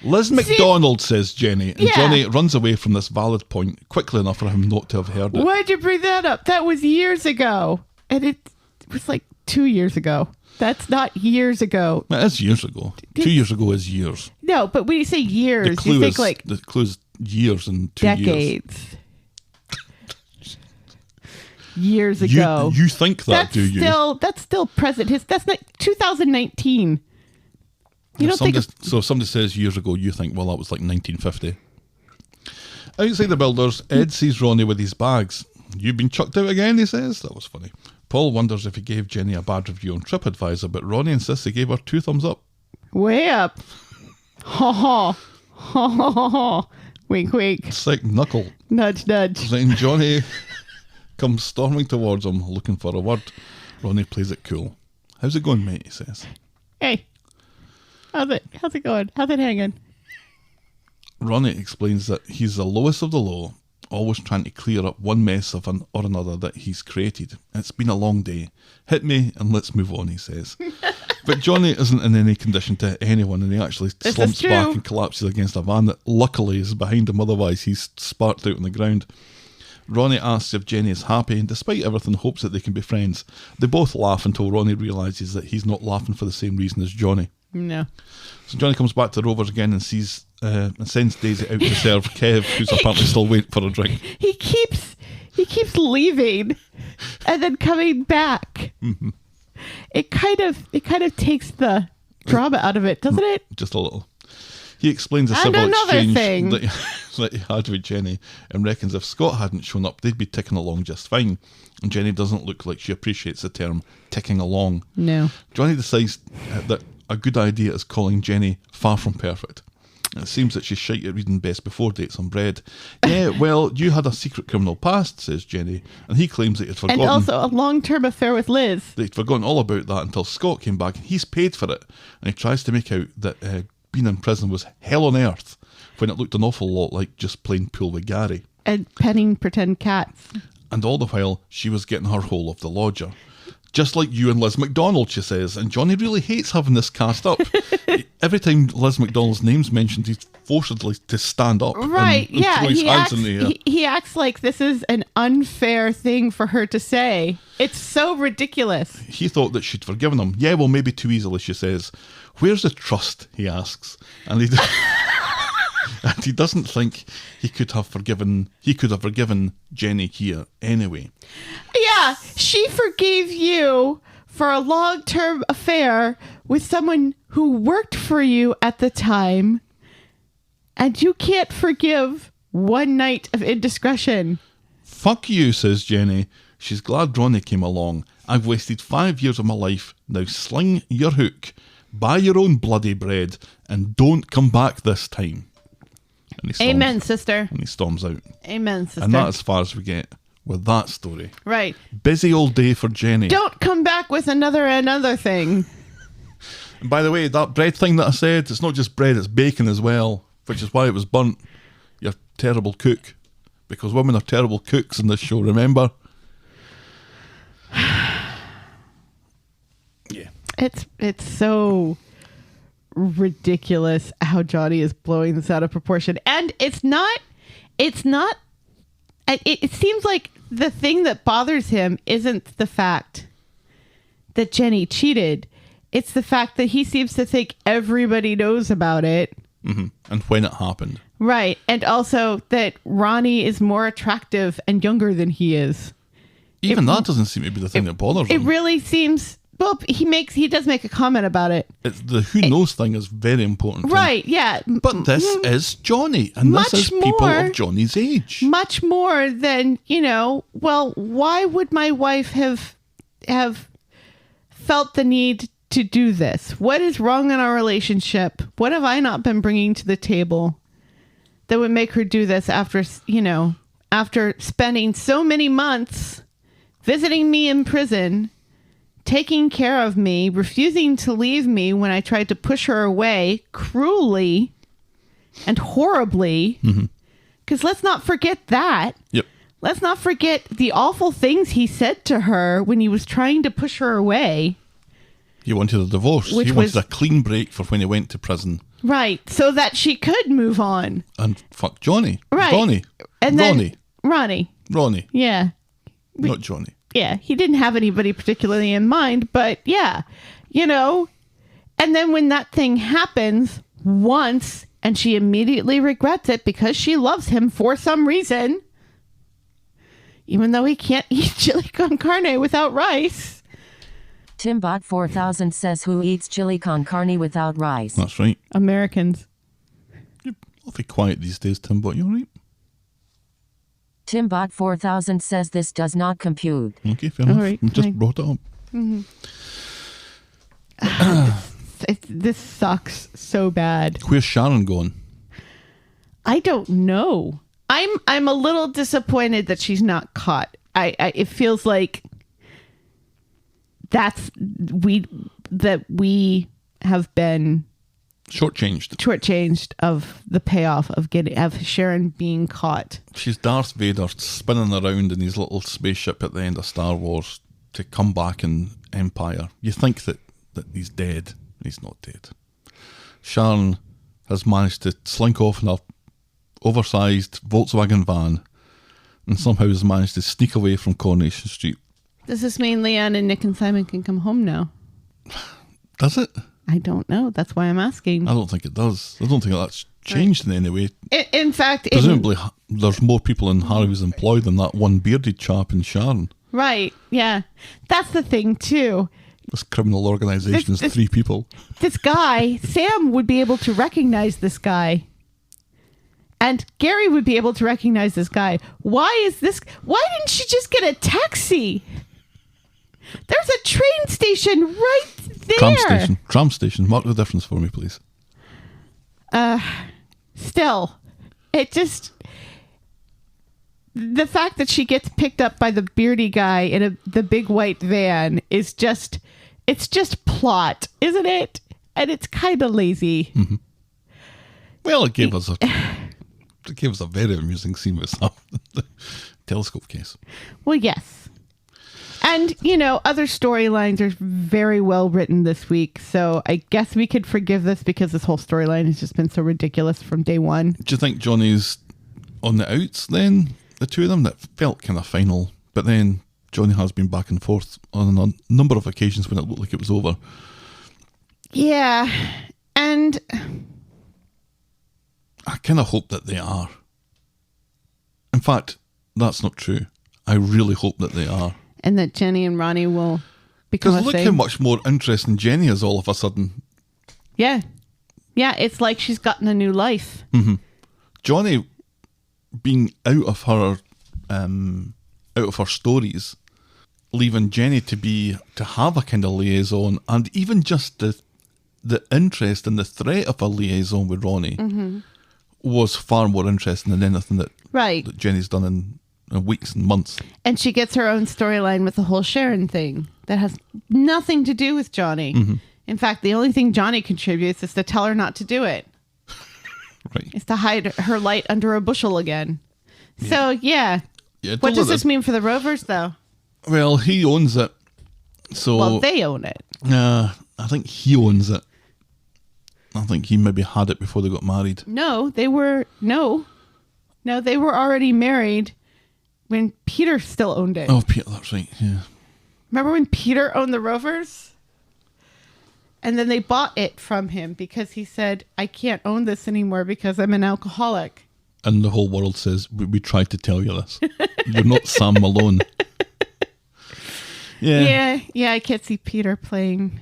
Liz McDonald, says Jenny, and Johnny runs away from this valid point quickly enough for him not to have heard it. Why'd you bring that up? That was years ago. And it was like 2 years ago. That's not years ago. It is years ago. 2 years ago is years. No, but when you say years, you think like the clue is years and 2 years. decades. Years ago. You think that, do you? That's still present. That's not 2019. You don't think so if somebody says years ago, you think, well, that was like 1950. Outside the builders, Ed sees Ronnie with his bags. You've been chucked out again, he says. That was funny. Paul wonders if he gave Jenny a bad review on TripAdvisor, but Ronnie insists he gave her 2 thumbs up. Way up. Ha ha. Ha ha ha ha. Wink wink. Sick knuckle. Nudge nudge. Then Johnny comes storming towards him, looking for a word. Ronnie plays it cool. How's it going, mate, he says. Hey. How's it going? How's it hanging? Ronnie explains that he's the lowest of the low, always trying to clear up one mess of or another that he's created. It's been a long day. Hit me and let's move on, he says. But Johnny isn't in any condition to anyone, and he actually slumps back and collapses against a van that luckily is behind him, otherwise he's sparked out on the ground. Ronnie asks if Jenny is happy, and despite everything, hopes that they can be friends. They both laugh until Ronnie realises that he's not laughing for the same reason as Johnny. No. So Johnny comes back to Rovers again and sees and sends Daisy out to serve Kev, who's apparently still waiting for a drink. He keeps leaving and then coming back. Mm-hmm. It kind of takes the drama out of it, doesn't it? Just a little. He explains a And civil another exchange thing. that he had with Jenny and reckons if Scott hadn't shown up, they'd be ticking along just fine. And Jenny doesn't look like she appreciates the term ticking along. No. Johnny decides that a good idea is calling Jenny far from perfect. It seems that she's shite at reading Best Before dates on bread. Yeah, well, you had a secret criminal past, says Jenny, and he claims that he'd forgotten. And also a long-term affair with Liz. That he'd forgotten all about that until Scott came back, and he's paid for it. And he tries to make out that being in prison was hell on earth, when it looked an awful lot like just playing pool with Gary. And petting pretend cats. And all the while, she was getting her whole of the lodger. Just like you and Liz McDonald, she says. And Johnny really hates having this cast up. Every time Liz McDonald's name's mentioned, he's forced to stand up. Right, and yeah. throw his hands in the air. He acts like this is an unfair thing for her to say. It's so ridiculous. He thought that she'd forgiven him. Yeah, well, maybe too easily, she says. Where's the trust, he asks. And he and he doesn't think he could have forgiven Jenny here anyway. Yeah, she forgave you for a long-term affair with someone who worked for you at the time, and you can't forgive one night of indiscretion. Fuck you, says Jenny. She's glad Ronnie came along. I've wasted 5 years of my life. Now sling your hook, buy your own bloody bread, and don't come back this time. And he storms, Amen, sister. And he storms out. Amen, sister. And that's as far as we get with that story. Right. Busy old day for Jenny. Don't come back with another thing. And by the way, that bread thing that I said, it's not just bread, it's bacon as well, which is why it was burnt. You're a terrible cook. Because women are terrible cooks in this show, remember? Yeah. It's so ridiculous how Johnny is blowing this out of proportion. And it seems like the thing that bothers him isn't the fact that Jenny cheated. It's the fact that he seems to think everybody knows about it. Mm-hmm. And when it happened. Right. And also that Ronnie is more attractive and younger than he is. Even that doesn't seem to be the thing that bothers It him. really seems... Well, he does make a comment about it. It's the who knows thing is very important. Right, yeah. But this is Johnny, and this is people of Johnny's age. Much more than, well, why would my wife have felt the need to do this? What is wrong in our relationship? What have I not been bringing to the table that would make her do this after spending so many months visiting me in prison, taking care of me, refusing to leave me when I tried to push her away cruelly and horribly. Because let's not forget that. Yep. Let's not forget the awful things he said to her when he was trying to push her away. He wanted a divorce. Which he wanted was- a clean break for when he went to prison. Right. So that she could move on. And fuck Johnny. Right. Ronnie. And then Ronnie. Ronnie. Yeah. Not Johnny. Yeah, he didn't have anybody particularly in mind, but yeah, and then when that thing happens once and she immediately regrets it because she loves him for some reason, even though he can't eat chili con carne without rice. Timbot 4000 says who eats chili con carne without rice? That's right. Americans. You're awfully quiet these days, Timbot. You all right? Timbot 4000 says this does not compute. Okay, fair enough. right, Just fine. brought it up. This sucks so bad. Where's Sharon going? I don't know. I'm a little disappointed that she's not caught. It feels like we have been shortchanged of the payoff of Sharon being caught. She's Darth Vader spinning around in his little spaceship at the end of Star Wars to come back in Empire. You think that he's dead. He's not dead. Sharon has managed to slink off in a oversized Volkswagen van and somehow has managed to sneak away from Coronation Street. Does this mean Leanne and Nick and Simon can come home now? Does it? I don't know. That's why I'm asking. I don't think it does. I don't think that's changed in any way. In fact, Presumably, there's more people in Harry's employ than that one bearded chap in Sharon. Right, yeah. That's the thing, too. This criminal organisation is 3 people. This guy, Sam would be able to recognize this guy. And Gary would be able to recognize this guy. Why didn't she just get a taxi? There's a train station right there. Tram station. Mark the difference for me, please. Still, it just... The fact that she gets picked up by the beardy guy in the big white van is just... It's just plot, isn't it? And it's kind of lazy. Mm-hmm. Well, it gave us a very amusing scene with the telescope case. Well, yes. And, other storylines are very well written this week. So I guess we could forgive this because this whole storyline has just been so ridiculous from day one. Do you think Johnny's on the outs then? The two of them? That felt kind of final. But then Johnny has been back and forth on a number of occasions when it looked like it was over. Yeah. And I kind of hope that they are. In fact, that's not true. I really hope that they are. And that Jenny and Ronnie will become a thing. Because look how much more interesting Jenny is all of a sudden. Yeah. Yeah, it's like she's gotten a new life. Mm-hmm. Johnny being out of her stories, leaving Jenny to have a kind of liaison, and even just the interest and the threat of a liaison with Ronnie was far more interesting than anything that Jenny's done in weeks and months. And she gets her own storyline with the whole Sharon thing that has nothing to do with Johnny. Mm-hmm. In fact, the only thing Johnny contributes is to tell her not to do it. Right. Is to hide her light under a bushel again. Yeah. So, yeah. What does this mean for the Rovers, though? Well, he owns it. So well, they own it. I think he owns it. I think he maybe had it before they got married. No, they were already married when Peter still owned it. Oh, Peter, that's right. Yeah. Remember when Peter owned the Rovers? And then they bought it from him because he said, I can't own this anymore because I'm an alcoholic. And the whole world says, we tried to tell you this. You're not Sam Malone. Yeah, I can't see Peter playing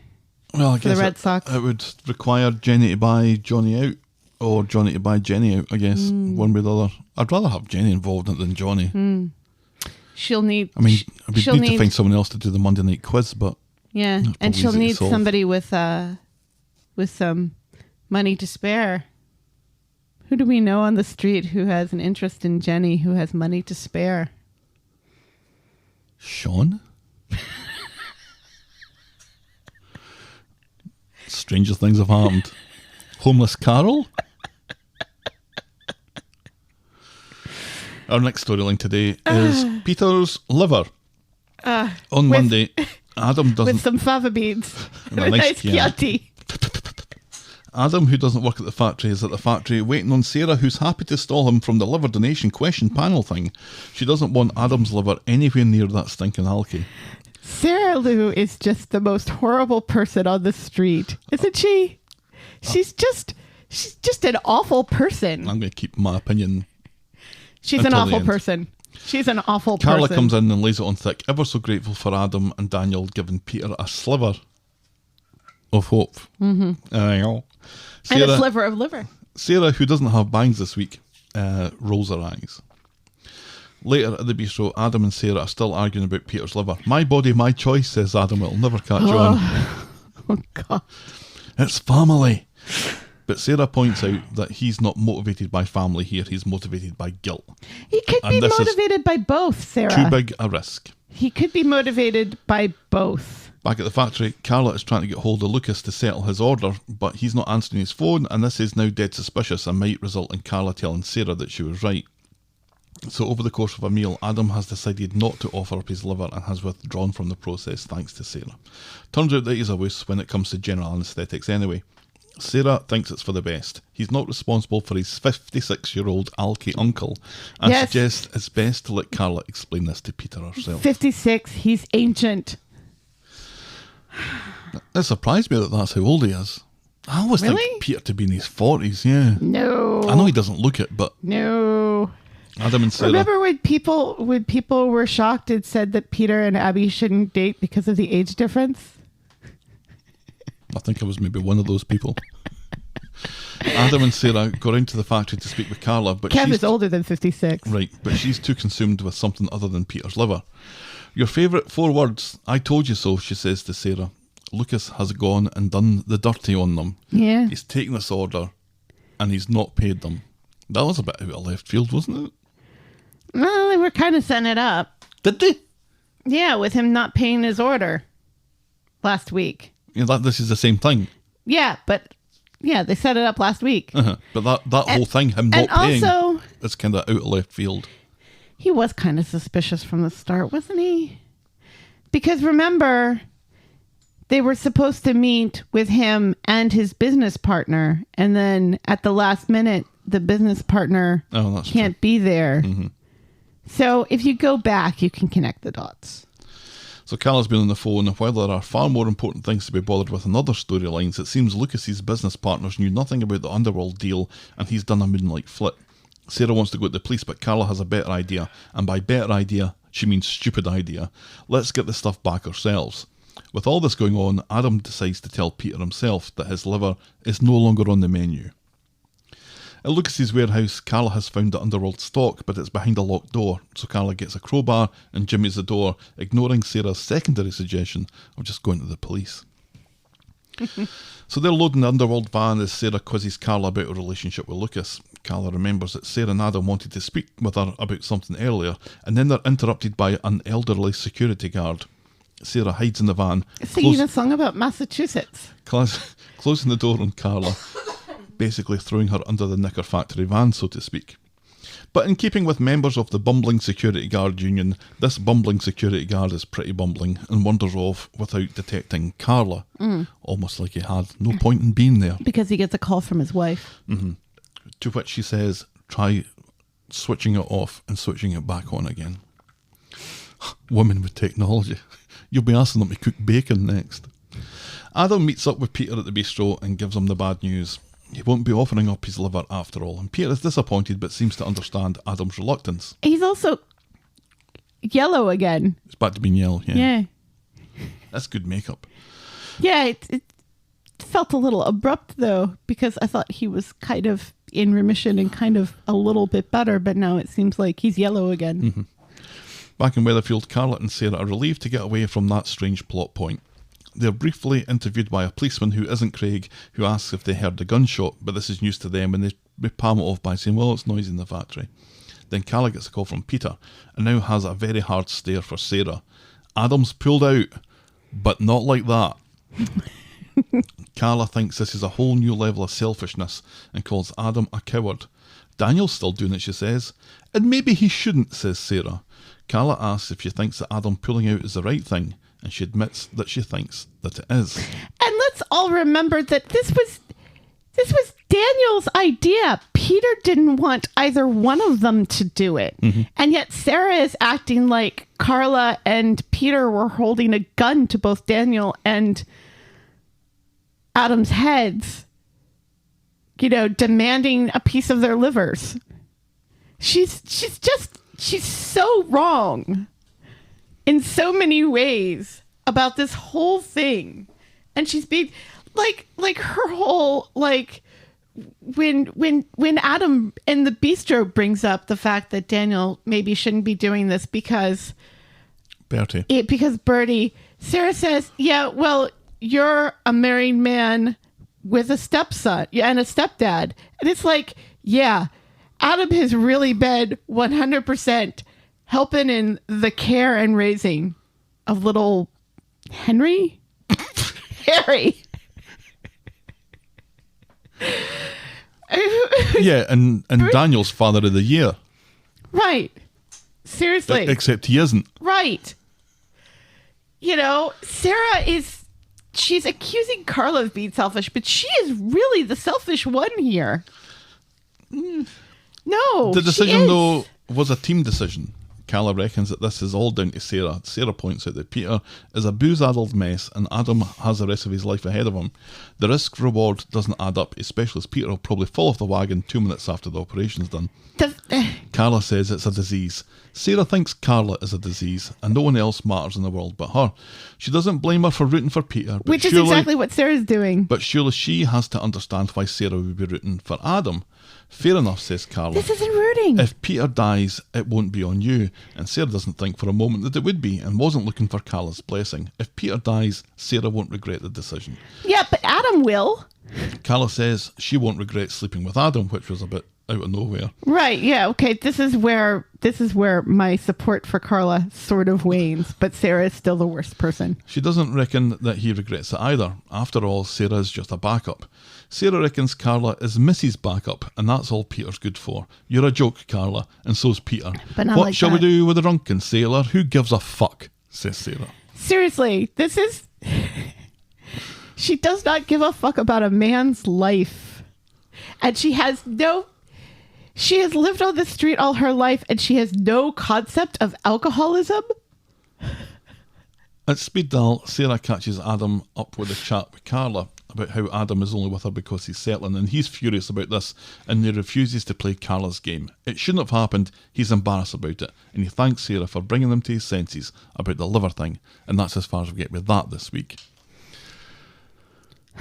for the Red Sox. It would require Jenny to buy Johnny out or Johnny to buy Jenny out, I guess, one way or the other. I'd rather have Jenny involved in it than Johnny. She'll need... we'd need to find someone else to do the Monday night quiz, but... Yeah, and she'll need somebody with some money to spare. Who do we know on the street who has an interest in Jenny, who has money to spare? Sean? Stranger things have happened. Homeless Carol? Our next storyline today is Peter's liver. On Monday, Adam doesn't... With some fava beans. And a nice Chianti. Adam, who doesn't work at the factory, is at the factory waiting on Sarah, who's happy to stall him from the liver donation question panel thing. She doesn't want Adam's liver anywhere near that stinking alky. Sarah Lou is just the most horrible person on the street, isn't she? She's just an awful person. I'm going to keep my opinion. She's an awful person. She's an awful person. Carla comes in and lays it on thick, ever so grateful for Adam and Daniel giving Peter a sliver of hope. Mm-hmm. Sarah, and a sliver of liver. Sarah, who doesn't have bangs this week, rolls her eyes. Later at the bistro, Adam and Sarah are still arguing about Peter's liver. My body, my choice, says Adam. It'll never catch on. Oh, God. It's family. But Sarah points out that he's not motivated by family here. He's motivated by guilt. He could be motivated by both, Sarah. Too big a risk. He could be motivated by both. Back at the factory, Carla is trying to get hold of Lucas to settle his order, but he's not answering his phone, and this is now dead suspicious and might result in Carla telling Sarah that she was right. So over the course of a meal, Adam has decided not to offer up his liver and has withdrawn from the process thanks to Sarah. Turns out that he's a wuss when it comes to general anaesthetics anyway. Sarah thinks it's for the best. He's not responsible for his 56-year-old alky uncle and Yes. suggests it's best to let Carla explain this to Peter herself. 56. He's ancient. It surprised me that that's how old he is. I always Really? think Peter to be in his 40s, yeah. No. I know he doesn't look it, but No. Adam and Sarah... Remember when people were shocked and said that Peter and Abby shouldn't date because of the age difference? I think I was maybe one of those people. Adam and Sarah go round to the factory to speak with Carla, but Kev she's... is older than 56. Right, but she's too consumed with something other than Peter's liver. Your favourite 4 words, I told you so, she says to Sarah. Lucas has gone and done the dirty on them. Yeah. He's taken this order and he's not paid them. That was a bit out of left field, wasn't it? Well, they were kind of setting it up. Did they? Yeah, with him not paying his order last week. Yeah, this is the same thing. Yeah, but they set it up last week. But that whole thing, him not and paying, also, is kind of out of left field. he was kind of suspicious from the start, wasn't he? Because remember, they were supposed to meet with him and his business partner, and then at the last minute, the business partner can't be there. Mm-hmm. So if you go back, you can connect the dots. So Carla's been on the phone, and while there are far more important things to be bothered with in other storylines, it seems Lucas's business partners knew nothing about the underworld deal, and he's done a moonlight flip. Sarah wants to go to the police, but Carla has a better idea, and by better idea, she means stupid idea. Let's get the stuff back ourselves. With all this going on, Adam decides to tell Peter himself that his liver is no longer on the menu. At Lucas's warehouse, Carla has found the underworld stock, but it's behind a locked door, so Carla gets a crowbar and jimmies the door, ignoring Sarah's secondary suggestion of just going to the police. So they're loading the underworld van as Sarah quizzes Carla about her relationship with Lucas. Carla remembers that Sarah and Adam wanted to speak with her about something earlier, and then they're interrupted by an elderly security guard. Sarah hides in the van, Singing a song about Massachusetts. closing the door on Carla, basically throwing her under the knicker factory van, so to speak. But in keeping with members of the bumbling security guard union, this bumbling security guard is pretty bumbling and wanders off without detecting Carla. Almost like he had no point in being there. Because he gets a call from his wife. To which she says, try switching it off and switching it back on again. Women with technology. You'll be asking them to cook bacon next. Adam meets up with Peter at the bistro and gives him the bad news. He won't be offering up his liver after all, and Peter is disappointed but seems to understand Adam's reluctance. He's also yellow again. It's back to being yellow, yeah. Yeah. That's good makeup. Yeah, it felt a little abrupt, though, because I thought he was kind of in remission and kind of a little bit better, but now it seems like he's yellow again. Back in Weatherfield, Carla and Sarah are relieved to get away from that strange plot point. They're briefly interviewed by a policeman who isn't Craig, who asks if they heard the gunshot, but this is news to them, and they palm it off by saying, well, it's noise in the factory. Then Carla gets a call from Peter, and now has a very hard stare for Sarah. Adam's pulled out, but not like that. Carla thinks this is a whole new level of selfishness, and calls Adam a coward. Daniel's still doing it, she says. And maybe he shouldn't, says Sarah. Carla asks if she thinks that Adam pulling out is the right thing, and she admits that she thinks that it is. And let's all remember that this was Daniel's idea. Peter didn't want either one of them to do it. And yet Sarah is acting like Carla and Peter were holding a gun to both Daniel and Adam's heads, demanding a piece of their livers. She's so wrong in so many ways about this whole thing. And she's being like her whole, when Adam in the bistro brings up the fact that Daniel maybe shouldn't be doing this because Bertie, Sarah says, yeah, well, you're a married man with a stepson and a stepdad. And it's like, yeah, Adam has really been 100% helping in the care and raising of little Harry. Yeah, and Daniel's father of the year. Right. Seriously. Except he isn't. Right. Sarah is she's accusing Carla of being selfish, but she is really the selfish one here. No, The decision, she is. though, was a team decision. Carla reckons that this is all down to Sarah. Sarah points out that Peter is a booze-addled mess and Adam has the rest of his life ahead of him. The risk-reward doesn't add up, especially as Peter will probably fall off the wagon 2 minutes after the operation's done. Carla says it's a disease. Sarah thinks Carla is a disease and no one else matters in the world but her. She doesn't blame her for rooting for Peter. But Which is exactly what Sarah's doing. But surely she has to understand why Sarah would be rooting for Adam. Fair enough, says Carla. This isn't rooting. If Peter dies, it won't be on you. And Sarah doesn't think for a moment that it would be and wasn't looking for Carla's blessing. If Peter dies, Sarah won't regret the decision. Yeah, but Adam will. Carla says she won't regret sleeping with Adam, which was a bit out of nowhere. Right, yeah, okay. This is where my support for Carla sort of wanes, but Sarah is still the worst person. She doesn't reckon that he regrets it either. After all, Sarah is just a backup. Sarah reckons Carla is Mrs. Backup, and that's all Peter's good for. You're a joke, Carla, and so's Peter. But not what like shall that. we do with the drunken sailor? Who gives a fuck? Says Sarah. Seriously, this is... She does not give a fuck about a man's life. And she has lived on the street all her life, and she has no concept of alcoholism. At speed dial, Sarah catches Adam up with a chat with Carla about how Adam is only with her because he's settling, and he's furious about this and he refuses to play Carla's game. It shouldn't have happened, he's embarrassed about it, and he thanks Sarah for bringing him to his senses about the liver thing, and that's as far as we get with that this week.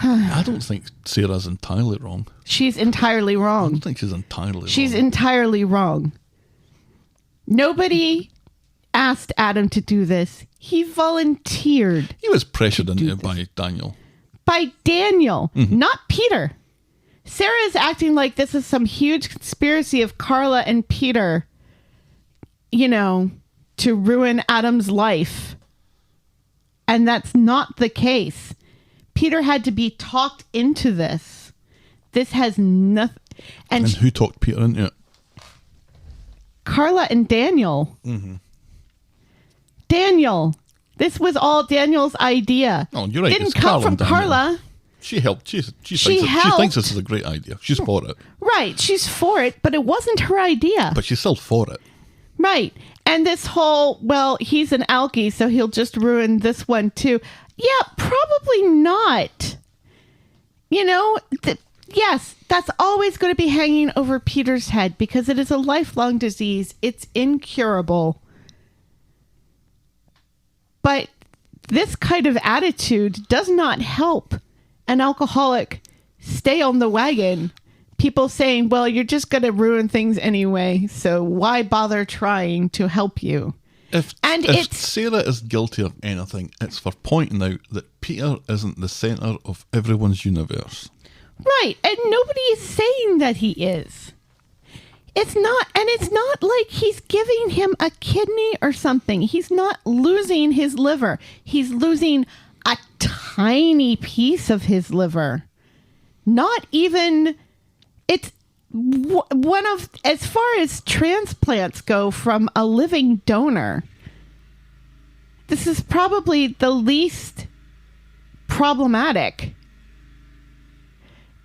I don't think Sarah's entirely wrong. She's entirely I wrong. don't think she's entirely She's wrong. entirely wrong. Nobody asked Adam to do this. He volunteered He was pressured do into it this. by Daniel. by Daniel, not Peter. Sarah is acting like this is some huge conspiracy of Carla and Peter, to ruin Adam's life. And that's not the case. Peter had to be talked into this. This has nothing. And who talked Peter into it? Carla and Daniel. Daniel. This was all Daniel's idea. Oh, you're right. Didn't It's come Carla from and Daniel. Carla. She helped. She helped. thinks this is a great idea. She's for it. Right. She's for it, but it wasn't her idea. But she's still for it. Right. And this whole, well, he's an alkie, so he'll just ruin this one too. Yeah, probably not. Yes, that's always going to be hanging over Peter's head because it is a lifelong disease. It's incurable. But this kind of attitude does not help an alcoholic stay on the wagon. People saying, well, you're just going to ruin things anyway, so why bother trying to help you? If Sarah is guilty of anything, it's for pointing out that Peter isn't the centre of everyone's universe. Right, and nobody is saying that he is. It's not like he's giving him a kidney or something. He's not losing his liver. He's losing a tiny piece of his liver. Not even... It's one of, as far as transplants go from a living donor, this is probably the least problematic.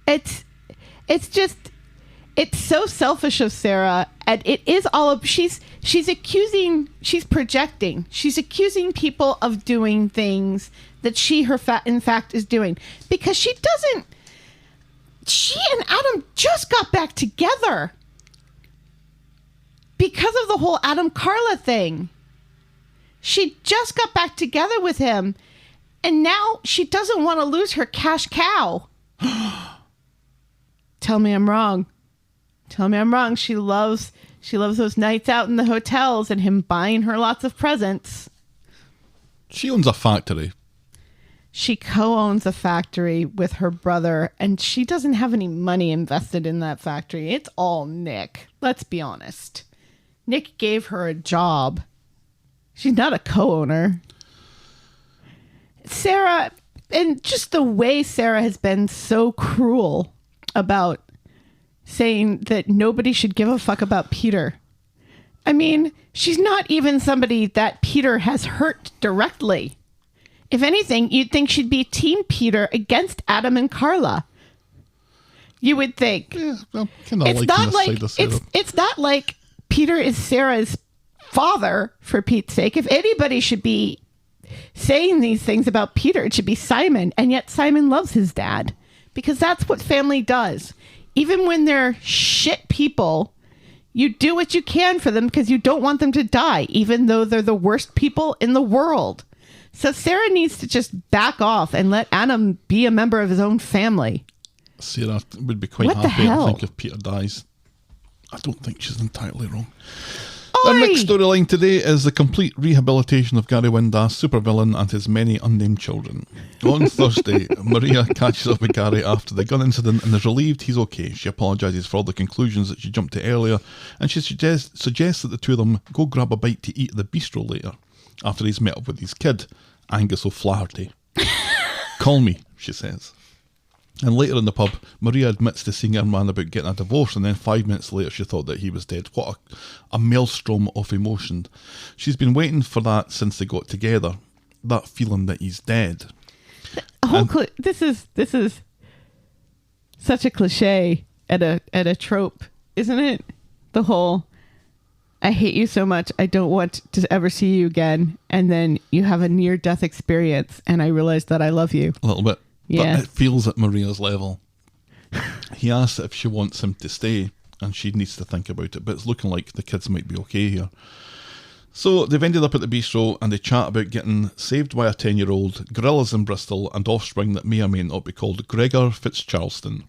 It's so selfish of Sarah, and it is all of, she's projecting. She's accusing people of doing things that she in fact is doing because she and Adam just got back together because of the whole Adam Carla thing. She just got back together with him, and now she doesn't want to lose her cash cow. Tell me I'm wrong. Tell me I'm wrong. She loves those nights out in the hotels and him buying her lots of presents. She owns a factory. She co-owns a factory with her brother, and she doesn't have any money invested in that factory. It's all Nick. Let's be honest. Nick gave her a job. She's not a co-owner. Sarah, and just the way Sarah has been so cruel about saying that nobody should give a fuck about Peter. I mean, she's not even somebody that Peter has hurt directly. If anything, you'd think she'd be Team Peter against Adam and Carla. You would think. Yeah, I'm kind of It's liking not this like side of Sarah. it's not like Peter is Sarah's father, for Pete's sake. If anybody should be saying these things about Peter, it should be Simon. And yet Simon loves his dad because that's what family does. Even when they're shit people, you do what you can for them because you don't want them to die, even though they're the worst people in the world. So Sarah needs to just back off and let Adam be a member of his own family. Sarah would be quite What the happy, I hell? think, if Peter dies. I don't think she's entirely wrong. Oi! Our next storyline today is the complete rehabilitation of Gary Windass, Supervillain, and his many unnamed children. On Thursday, Maria catches up with Gary after the gun incident and is relieved he's okay. She apologises for all the conclusions that she jumped to earlier, and she suggests that the two of them go grab a bite to eat at the bistro later, after he's met up with his kid, Angus O'Flaherty. Call me, she says. And later in the pub, Maria admits to seeing her man about getting a divorce, and then 5 minutes later she thought that he was dead. What a maelstrom of emotion. She's been waiting for that since they got together, that feeling that he's dead. This is such a cliche and a trope, isn't it? The whole, I hate you so much, I don't want to ever see you again, and then you have a near-death experience, and I realize that I love you. A little bit. Yeah. But it feels at Maria's level. He asks if she wants him to stay, and she needs to think about it, but it's looking like the kids might be okay here. So they've ended up at the bistro, and they chat about getting saved by a 10-year-old, gorillas in Bristol, and offspring that may or may not be called Gregor Fitzcharleston.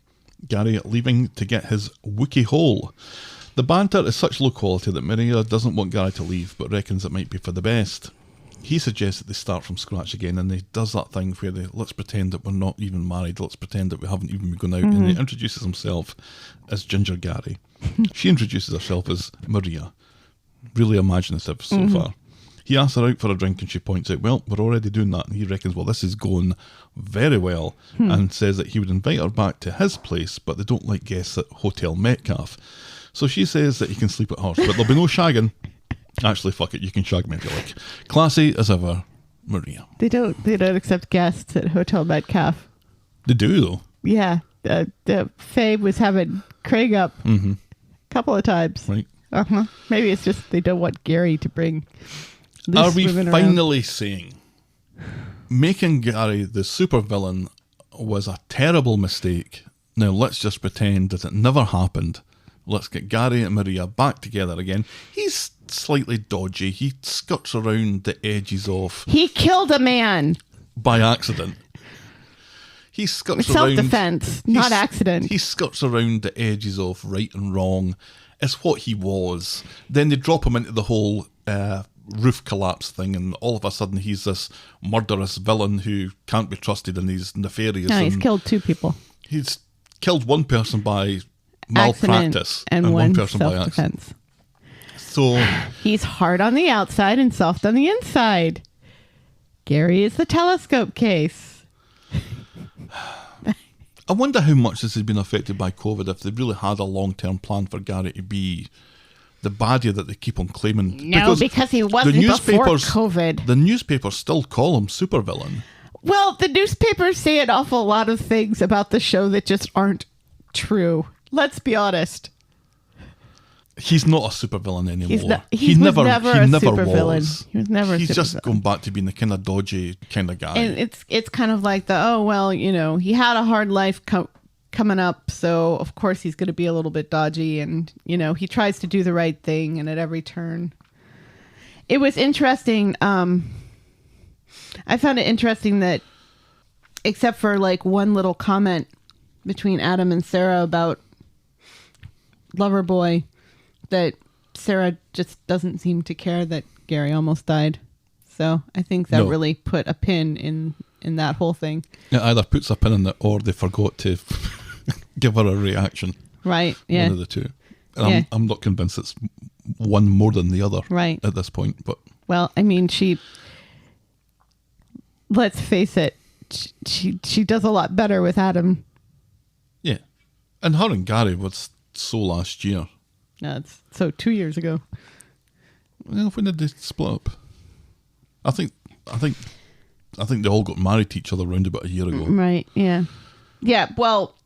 Gary leaving to get his Wookiee hole. The banter is such low quality that Maria doesn't want Gary to leave, but reckons it might be for the best. He suggests that they start from scratch again, and he does that thing where let's pretend that we're not even married, let's pretend that we haven't even been going out, and he introduces himself as Ginger Gary. She introduces herself as Maria. Really imaginative so far. He asks her out for a drink, and she points out, well, we're already doing that, and he reckons, well, this is going very well, and says that he would invite her back to his place, but they don't like guests at Hotel Metcalfe. So she says that he can sleep at hers, but there'll be no shagging. Actually, fuck it, you can shag me if you like. Classy as ever, Maria. They don't accept guests at Hotel Metcalfe. They do, though. Yeah, the Faye was having Craig up a couple of times. Right. Maybe it's just they don't want Gary to bring loose Are we women finally saying making Gary the supervillain was a terrible mistake? Now let's just pretend that it never happened. Let's get Gary and Maria back together again. He's slightly dodgy. He skirts around the edges of... He killed a man. By accident. He skirts around... Self-defense, not accident. He skirts around the edges of right and wrong. It's what he was. Then they drop him into the whole roof collapse thing, and all of a sudden he's this murderous villain who can't be trusted, and he's nefarious. No, he's killed 2 people. He's killed one person by malpractice and one person by accident. self-defense. So He's hard on the outside and soft on the inside. Gary is the telescope case. I wonder how much this has been affected by COVID, if they really had a long-term plan for Gary to be the baddie that they keep on claiming. No, because he wasn't before COVID. The newspapers still call him supervillain. Well, the newspapers say an awful lot of things about the show that just aren't true. Let's be honest. He's not a supervillain anymore. He was never a supervillain. Was. He was never a He's just supervillain. going back to being the kind of dodgy kind of guy. And it's kind of like he had a hard life coming up, so of course he's going to be a little bit dodgy, and he tries to do the right thing, and at every turn. It was interesting. I found it interesting that, except for like one little comment between Adam and Sarah about Loverboy, that Sarah just doesn't seem to care that Gary almost died. So I think that really put a pin in that whole thing. It either puts a pin in it, or they forgot to give her a reaction. Right, yeah. One of the two. And I'm not convinced it's one more than the other at this point. But well, I mean, let's face it, she does a lot better with Adam. Yeah. And her and Gary was so last year. It's so 2 years ago. Well, when did they split up? I think I think they all got married to each other around about a year ago. Right, yeah. Yeah, well,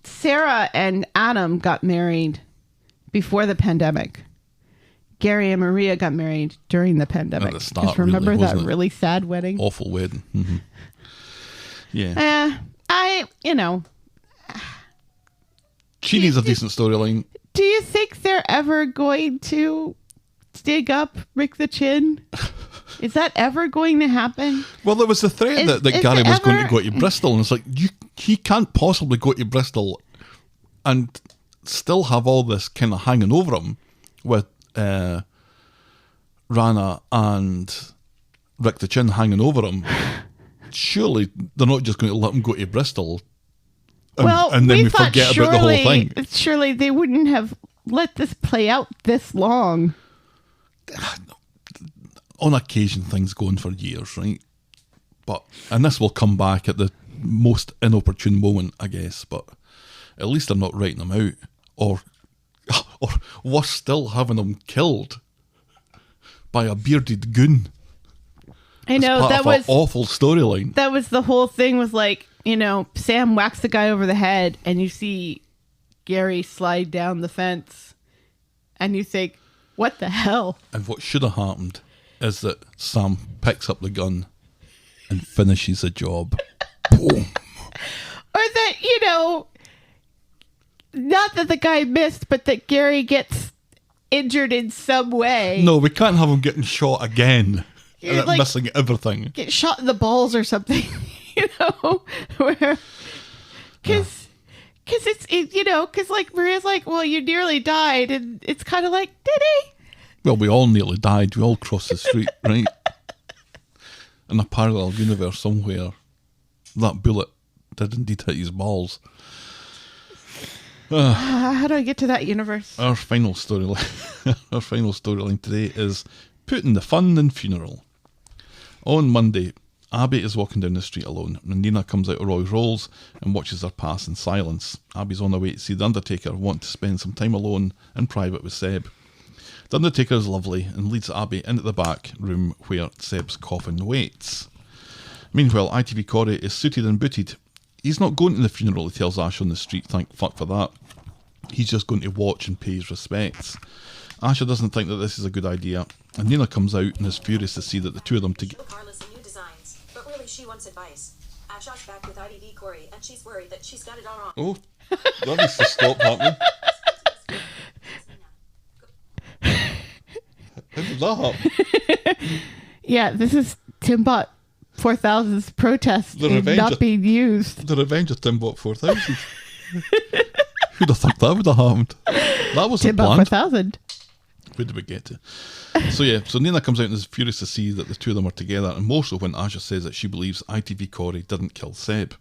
Sarah and Adam got married before the pandemic. Gary and Maria got married during the pandemic. At the start, 'Cause remember really, that wasn't it? really sad wedding? Awful wedding. Mm-hmm. Yeah. She needs a decent storyline. Do you think they're ever going to dig up Rick the Chin? Is that ever going to happen? Well, there was a threat that is Gary it was going to ever- go to Bristol, and it's like, he can't possibly go to Bristol and still have all this kind of hanging over him with Rana and Rick the Chin hanging over him. Surely they're not just going to let him go to Bristol and then we thought forget about the whole thing. Surely they wouldn't have let this play out this long. On occasion, things go on for years, right? And this will come back at the most inopportune moment, I guess, but at least they're not writing them out. Or worse still, having them killed by a bearded goon. I know, part that of was an awful storyline. That was the whole thing, was like, Sam whacks the guy over the head and you see Gary slide down the fence and you think, what the hell? And what should have happened is that Sam picks up the gun and finishes the job. Boom. Or that, not that the guy missed, but that Gary gets injured in some way. No, we can't have him getting shot again. You're And like- missing everything. Get shot in the balls or something, where, because like Maria's like, well, you nearly died, and it's kind of like, did he? Well, we all nearly died. We all crossed the street, right? In a parallel universe somewhere, that bullet did indeed hit his balls. How do I get to that universe? Our final storyline today is putting the fun in funeral. On Monday, Abby is walking down the street alone, and Nina comes out of Roy's Rolls and watches her pass in silence. Abby's on her way to see the Undertaker, want to spend some time alone in private with Seb. The Undertaker is lovely and leads Abby into the back room where Seb's coffin waits. Meanwhile, ITV Corey is suited and booted. He's not going to the funeral, he tells Ash on the street, thank fuck for that. He's just going to watch and pay his respects. Asha doesn't think that this is a good idea, and Nina comes out and is furious to see that the two of them together. Carla some new designs, but really she wants advice. Asha's back with ITV Corey, and she's worried that she's got it all wrong. Oh, that needs to stop happening. How did that happen? Yeah, this is Timbot 4000's protest The in Revenge not of- being used. The Revenge of Timbot 4000. Who'd have thought that would have happened? That wasn't Timbot planned. 4000. Where did we get to? So Nina comes out and is furious to see that the two of them are together, and more so when Asha says that she believes ITV Corey didn't kill Seb.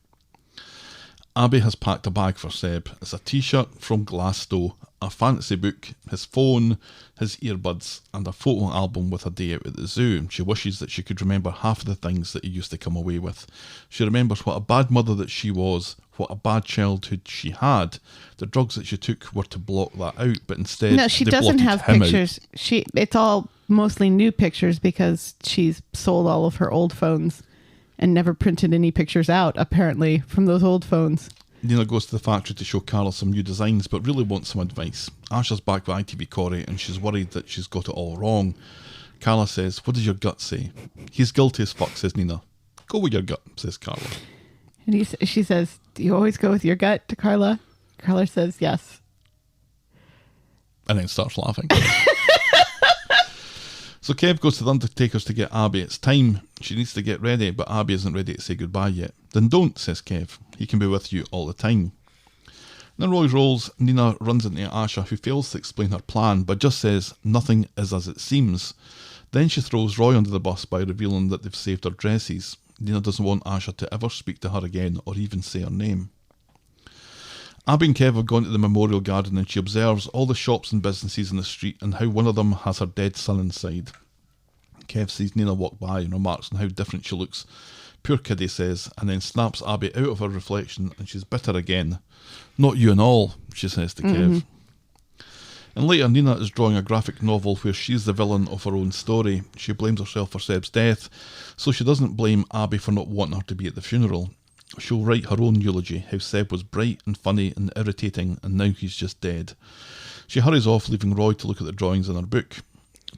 Abby has packed a bag for Seb. It's a t-shirt from Glasto, a fantasy book, his phone, his earbuds, and a photo album with a day out at the zoo. She wishes that she could remember half of the things that he used to come away with. She remembers what a bad mother that she was, what a bad childhood she had. The drugs that she took were to block that out, but instead No, she they doesn't blotted have him out. pictures. It's all mostly new pictures because she's sold all of her old phones and never printed any pictures out, apparently, from those old phones. Nina goes to the factory to show Carla some new designs, but really wants some advice. Asha's back with ITV Corey, and she's worried that she's got it all wrong. Carla says, "What does your gut say?" "He's guilty as fuck," says Nina. "Go with your gut," says Carla. And she says, "Do you always go with your gut?" to Carla. Carla says, "Yes." And then starts laughing. So Kev goes to the Undertaker's to get Abby. It's time. She needs to get ready, but Abby isn't ready to say goodbye yet. "Then don't," says Kev. "He can be with you all the time." In Roy's Rolls, Nina runs into Asha, who fails to explain her plan, but just says nothing is as it seems. Then she throws Roy under the bus by revealing that they've saved her dresses. Nina doesn't want Asha to ever speak to her again or even say her name. Abby and Kev have gone to the memorial garden, and she observes all the shops and businesses in the street and how one of them has her dead son inside. Kev sees Nina walk by and remarks on how different she looks. "Poor kid," he says, and then snaps Abby out of her reflection, and she's bitter again. "Not you and all," she says to Kev. And later, Nina is drawing a graphic novel where she's the villain of her own story. She blames herself for Seb's death, so she doesn't blame Abby for not wanting her to be at the funeral. She'll write her own eulogy, how Seb was bright and funny and irritating, and now he's just dead. She hurries off, leaving Roy to look at the drawings in her book.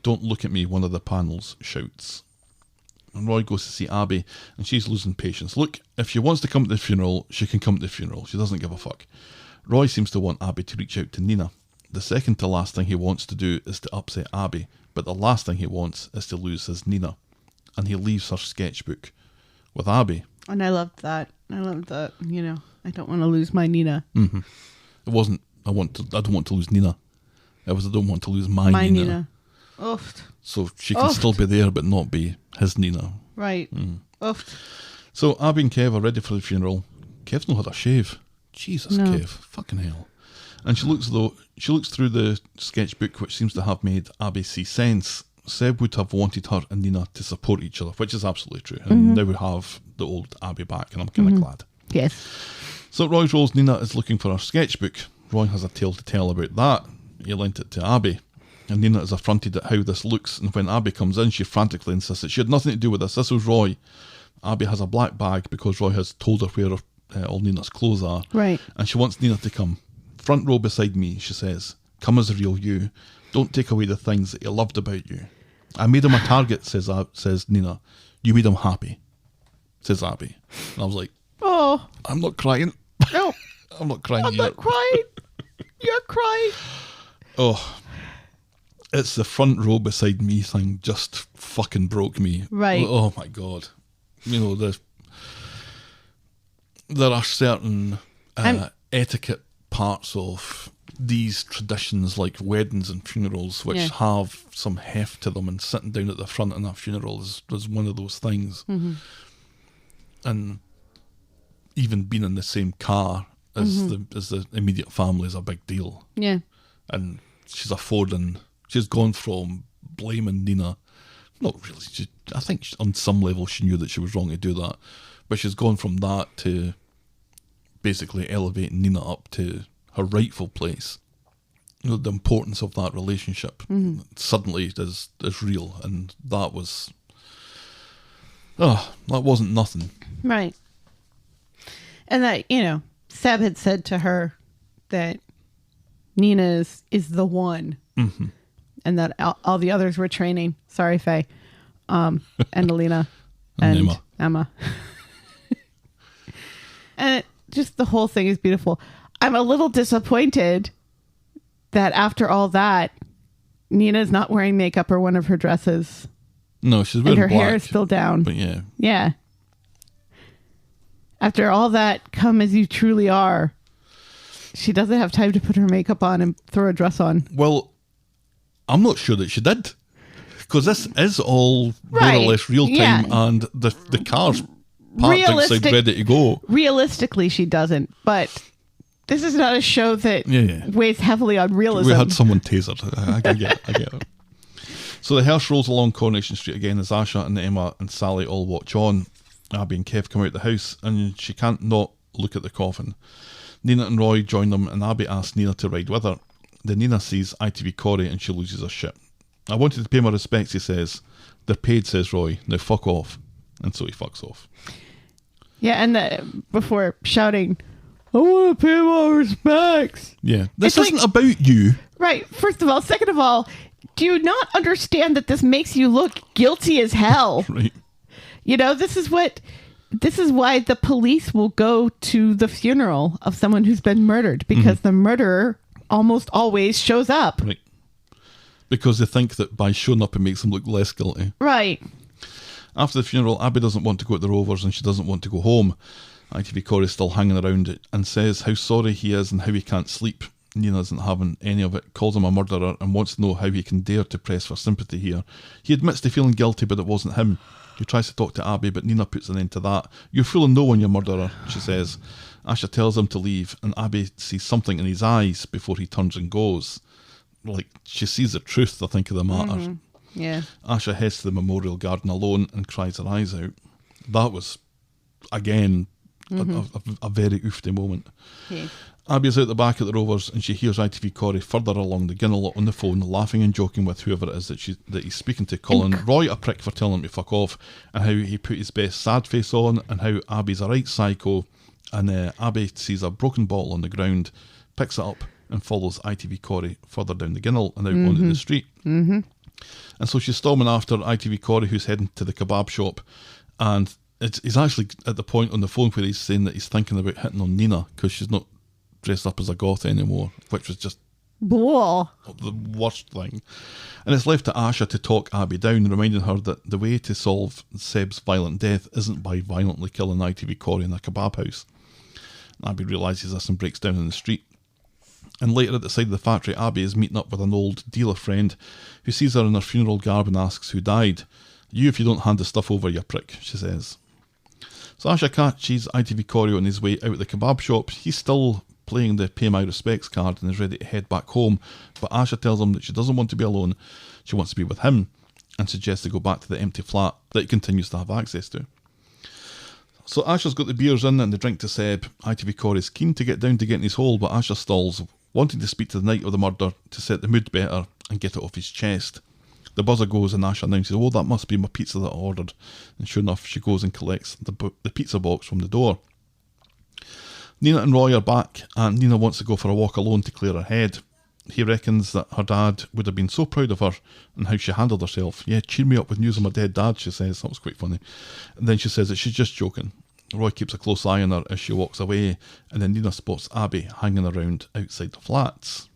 "Don't look at me," one of the panels shouts. And Roy goes to see Abby, and she's losing patience. Look, if she wants to come to the funeral, she can come to the funeral. She doesn't give a fuck. Roy seems to want Abby to reach out to Nina. The second to last thing he wants to do is to upset Abby, but the last thing he wants is to lose his Nina. And he leaves her sketchbook with Abby. And I loved that. I don't want to lose my Nina. Mm-hmm. It wasn't, I don't want to lose Nina. It was, I don't want to lose my Nina. Oofed. So she can still be there, but not be his Nina. Right. Oofed. So Abby and Kev are ready for the funeral. Kev's not had a shave. Jesus, No. Kev. Fucking hell. And she looks through the sketchbook, which seems to have made Abby see sense. Seb would have wanted her and Nina to support each other, which is absolutely true. And now we have the old Abby back, and I'm kind of glad. Yes. So Roy's Rose, Nina is looking for her sketchbook. Roy has a tale to tell about that. He lent it to Abby. And Nina is affronted at how this looks, and when Abby comes in, she frantically insists that she had nothing to do with this. This was Roy. Abby has a black bag because Roy has told her where all Nina's clothes are. Right. And she wants Nina to come. "Front row beside me," she says. "Come as a real you. Don't take away the things that you loved about you." "I made him a target," says Nina. "You made him happy," says Abby. And I was like, Oh, I'm not crying. no. I'm not crying I'm yet. not crying. You're crying. Oh, it's the front row beside me thing just fucking broke me. Right. Oh my God. You know, there are certain etiquette parts of these traditions like weddings and funerals which have some heft to them, and sitting down at the front in a funeral is one of those things. Mm-hmm. And even being in the same car as the immediate family is a big deal. Yeah. And she's gone from blaming Nina, not really, I think on some level she knew that she was wrong to do that, but she's gone from that to basically elevating Nina up to her rightful place. You know, the importance of that relationship suddenly is real, and that wasn't nothing. Right. And that, Seb had said to her that Nina is the one, and that all the others were training. Sorry, Faye, and Alina, and Emma. And just the whole thing is beautiful. I'm a little disappointed that after all that, Nina's not wearing makeup or one of her dresses. No, she's and wearing her black, hair is still down. But yeah. Yeah. After all that, come as you truly are, she doesn't have time to put her makeup on and throw a dress on. Well, I'm not sure that she did, because this is all more or less real time, and the car's parked outside ready to go. Realistically, she doesn't, but this is not a show that weighs heavily on realism. We had someone tasered. I get it. So the hearse rolls along Coronation Street again as Asha and Emma and Sally all watch on. Abby and Kev come out the house, and she can't not look at the coffin. Nina and Roy join them, and Abby asks Nina to ride with her. Then Nina sees ITV Corey, and she loses her shit. "I wanted to pay my respects," he says. "They're paid," says Roy. "Now fuck off." And so he fucks off. Yeah, and before shouting, "I want to pay my respects." Yeah, this isn't about you. Right. First of all. Second of all, do you not understand that this makes you look guilty as hell? Right. This is why the police will go to the funeral of someone who's been murdered, because the murderer almost always shows up. Right. Because they think that by showing up it makes them look less guilty. Right. After the funeral, Abby doesn't want to go to the Rovers, and she doesn't want to go home. ITV Corey's still hanging around it and says how sorry he is and how he can't sleep. Nina isn't having any of it, calls him a murderer, and wants to know how he can dare to press for sympathy here. He admits to feeling guilty, but it wasn't him. He tries to talk to Abby, but Nina puts an end to that. "You're fooling no one, you murderer," she says. Asha tells him to leave, and Abby sees something in his eyes before he turns and goes. Like, she sees the truth, I think, of the matter. Yeah. Asha heads to the memorial garden alone and cries her eyes out. That was, again, a very oofty moment. Yeah. Abby's out the back at the Rovers and she hears ITV Corey further along the Ginnell on the phone, laughing and joking with whoever it is that he's speaking to, calling Roy a prick for telling him to fuck off, and how he put his best sad face on, and how Abby's a right psycho. And Abby sees a broken bottle on the ground, picks it up and follows ITV Corey further down the Ginnell and out onto the street. Mm-hmm. And so she's storming after ITV Corey, who's heading to the kebab shop, and he's actually at the point on the phone where he's saying that he's thinking about hitting on Nina because she's not dressed up as a goth anymore, which was just Blah. the worst thing. And it's left to Asha to talk Abby down, reminding her that the way to solve Seb's violent death isn't by violently killing ITV Corey in a kebab house. Abby realises this and breaks down in the street. And later at the side of the factory, Abby is meeting up with an old dealer friend who sees her in her funeral garb and asks who died. You if you don't hand the stuff over, you prick, she says. So Asha catches ITV Corey on his way out of the kebab shop. He's still playing the pay my respects card and is ready to head back home, but Asha tells him that she doesn't want to be alone, she wants to be with him, and suggests they go back to the empty flat that he continues to have access to. So Asha's got the beers in and the drink to Seb. ITV Corey's keen to get down to get in his hole, but Asha stalls, wanting to speak to the night of the murder to set the mood better and get it off his chest. The buzzer goes and Asha announces, oh, that must be my pizza that I ordered, and sure enough she goes and collects the pizza box from the door. Nina and Roy are back, and Nina wants to go for a walk alone to clear her head. He reckons that her dad would have been so proud of her and how she handled herself. Yeah, cheer me up with news of my dead dad, she says. That was quite funny. And then she says that she's just joking. Roy keeps a close eye on her as she walks away, and then Nina spots Abby hanging around outside the flats.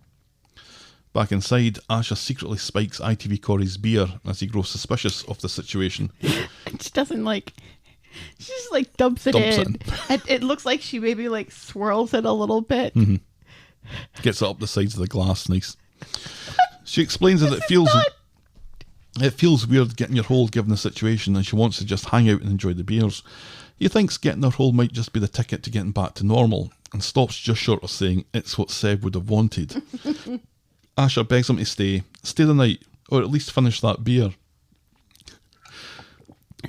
Back inside, Asha secretly spikes ITV Corey's beer as he grows suspicious of the situation. She doesn't she just dumps it in. It looks like she maybe swirls it a little bit. Mm-hmm. Gets it up the sides of the glass, nice. She explains that it feels weird getting your hole given the situation, and she wants to just hang out and enjoy the beers. He thinks getting her hole might just be the ticket to getting back to normal, and stops just short of saying it's what Seb would have wanted. Asha begs him to stay the night, or at least finish that beer.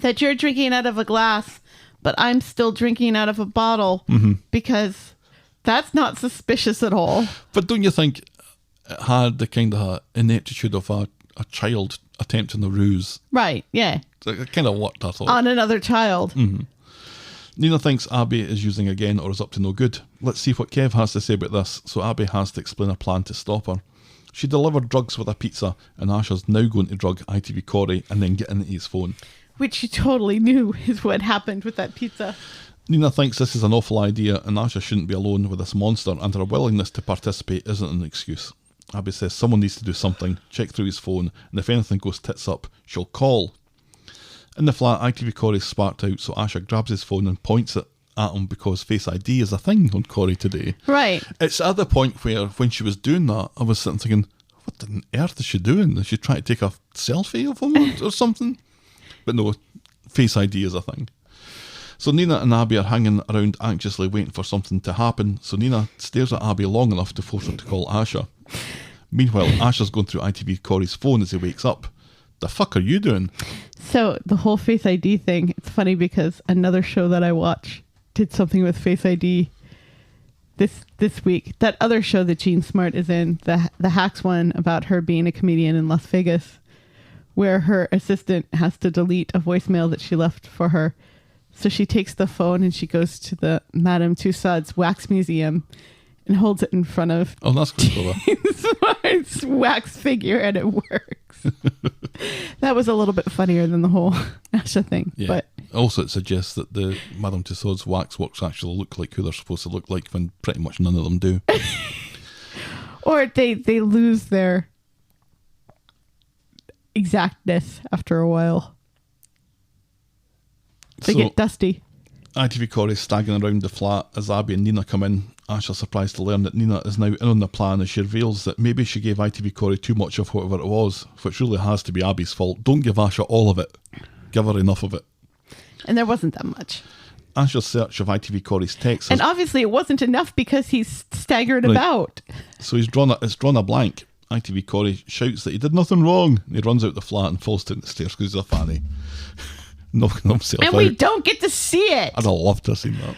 That you're drinking out of a glass, but I'm still drinking out of a bottle, because that's not suspicious at all. But don't you think it had the kind of ineptitude of a child attempting a ruse? Right, yeah. It kind of worked, I thought. On another child. Mm-hmm. Nina thinks Abby is using again or is up to no good. Let's see what Kev has to say about this, so Abby has to explain a plan to stop her. She delivered drugs with a pizza, and Asha's now going to drug ITV Corey and then get into his phone. Which she totally knew is what happened with that pizza. Nina thinks this is an awful idea and Asha shouldn't be alone with this monster, and her willingness to participate isn't an excuse. Abby says someone needs to do something, check through his phone, and if anything goes tits up, she'll call. In the flat, ITV Corey's sparked out, so Asha grabs his phone and points it at him because Face ID is a thing on Corey today. Right. It's at the point where, when she was doing that, I was sitting thinking, what on earth is she doing? Is she trying to take a selfie of him or something? But no, Face ID is a thing. So Nina and Abby are hanging around anxiously waiting for something to happen, so Nina stares at Abby long enough to force her to call Asha. Meanwhile, Asha's going through ITV Corey's phone as he wakes up. The fuck are you doing? So the whole Face ID thing, it's funny because another show that I watch did something with Face ID this week. That other show that Jean Smart is in, the Hacks one about her being a comedian in Las Vegas, where her assistant has to delete a voicemail that she left for her. So she takes the phone and she goes to the Madame Tussauds Wax Museum and holds it in front of that's cool. Jean Smart's wax figure, and it works. That was a little bit funnier than the whole Asha thing. Yeah. But also, it suggests that the Madame Tussauds waxworks actually look like who they're supposed to look like, when pretty much none of them do. Or they lose their exactness after a while. They get dusty. ITV Corey staggering around the flat as Abby and Nina come in. Asha's surprised to learn that Nina is now in on the plan as she reveals that maybe she gave ITV Corey too much of whatever it was, which really has to be Abby's fault. Don't give Asha all of it. Give her enough of it. And there wasn't that much. Asha's search of ITV Corey's texts. And obviously it wasn't enough because he's staggered about. So it's drawn a blank. ITV Corey shouts that he did nothing wrong. He runs out the flat and falls down the stairs because he's a fanny. Knocking himself out. And we don't get to see it. I'd have loved to have seen that.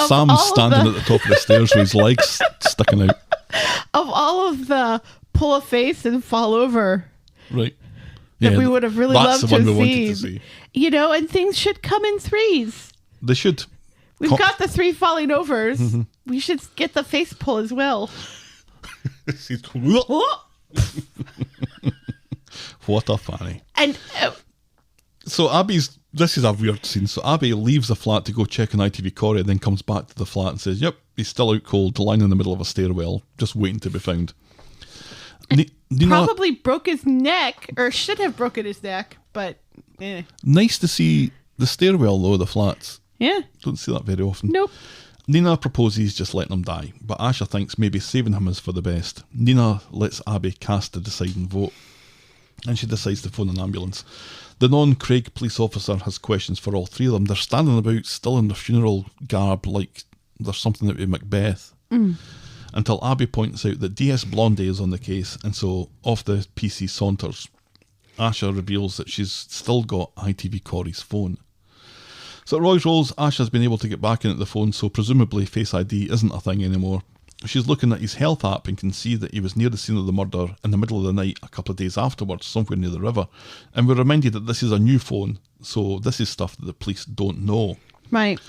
Sam's standing at the top of the stairs with his legs sticking out. Of all of the pull a face and fall over Right. that we would have really that's loved the one to we have wanted to seen. see. You know, and things should come in threes. They should. We've got the 3 falling overs. Mm-hmm. We should get the face pull as well. What a fanny. And So this is a weird scene. So Abby leaves the flat to go check on ITV Corey, and then comes back to the flat and says, yep, he's still out cold, lying in the middle of a stairwell, just waiting to be found. Nina, probably broke his neck, or should have broken his neck, but nice to see the stairwell though, the flats. yeah. Don't see that very often. Nope. Nina proposes just letting him die, but Asha thinks maybe saving him is for the best. Nina lets Abby cast the deciding vote, and she decides to phone an ambulance. The non-Craig police officer has questions for all 3 of them. They're standing about, still in their funeral garb, like there's something out of Macbeth. Until Abby points out that DS Blondie is on the case, and so off the PC saunters. Asha reveals that she's still got ITV Corey's phone. So at Roy's Rolls, Asha's been able to get back in at the phone, so presumably Face ID isn't a thing anymore. She's looking at his health app and can see that he was near the scene of the murder in the middle of the night a couple of days afterwards, somewhere near the river. And we're reminded that this is a new phone, so this is stuff that the police don't know. Right.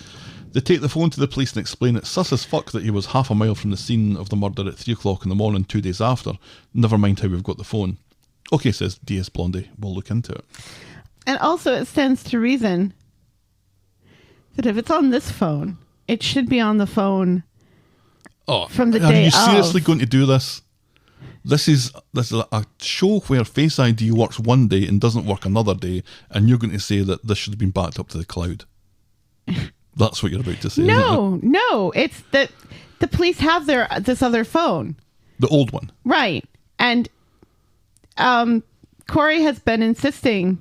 They take the phone to the police and explain it's sus as fuck that he was half a mile from the scene of the murder at 3 o'clock in the morning 2 days after. Never mind how we've got the phone. Okay, says DS Blondie, we'll look into it. And also it stands to reason that if it's on this phone, it should be on the phone from the day Are you of. seriously going to do this? This is a show where Face ID works one day and doesn't work another day, and you're going to say that this should have been backed up to the cloud. That's what you're about to say. No, it's that the police have this other phone. The old one. Right. And Corey has been insisting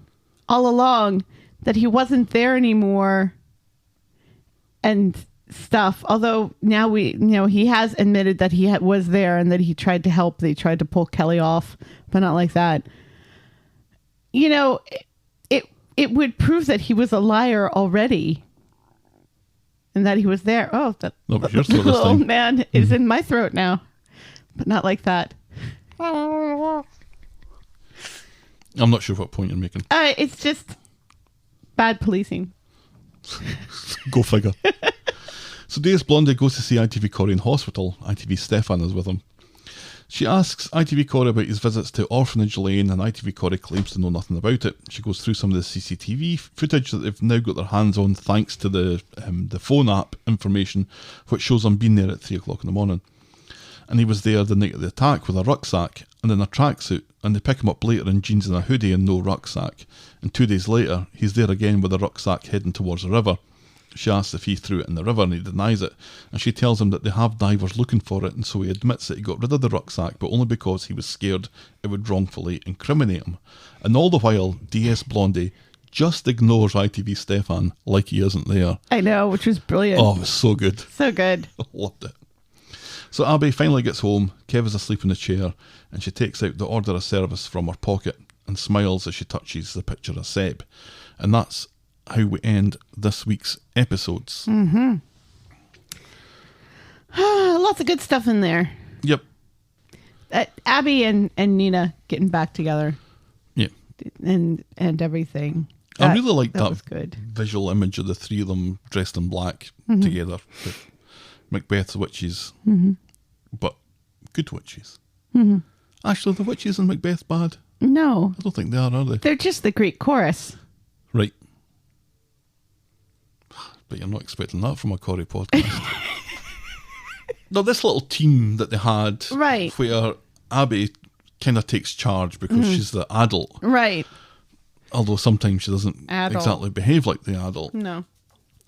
all along that he wasn't there anymore and stuff. Although now he has admitted that he was there and that he tried to help. They tried to pull Kelly off, but not like that. You know, it would prove that he was a liar already. And that he was there. Oh, that but you're still the this old thing. man is in my throat now. But not like that. I'm not sure what point you're making. It's just bad policing. Go figure. So DS Blondie goes to see ITV Corey in hospital. ITV Stefan is with him. She asks ITV Corey about his visits to Orphanage Lane, and ITV Corey claims to know nothing about it. She goes through some of the CCTV footage that they've now got their hands on thanks to the phone app information, which shows him being there at 3 o'clock in the morning. And he was there the night of the attack with a rucksack and in a tracksuit, and they pick him up later in jeans and a hoodie and no rucksack. And 2 days later, he's there again with a rucksack heading towards the river. She asks if he threw it in the river, and he denies it. And she tells him that they have divers looking for it, and so he admits that he got rid of the rucksack, but only because he was scared it would wrongfully incriminate him. And all the while, DS Blondie just ignores ITV Stefan like he isn't there. I know, which was brilliant. Oh, it was so good. So good. I loved it. So Abby finally gets home. Kev is asleep in the chair, and she takes out the order of service from her pocket and smiles as she touches the picture of Seb. And that's how we end this week's episodes. Mm-hmm. Lots of good stuff in there. Yep. Abby and Nina getting back together. Yeah. And everything. I really like that was good. visual image of the 3 of them dressed in black together. With Macbeth's witches. But good witches. Actually, the witches in Macbeth bad? No. I don't think they are they? They're just the Greek chorus. Right. But you're not expecting that from a Corey podcast. No, this little team that they had, right, where Abby kind of takes charge because she's the adult. Right. Although sometimes she doesn't exactly behave like the adult. No.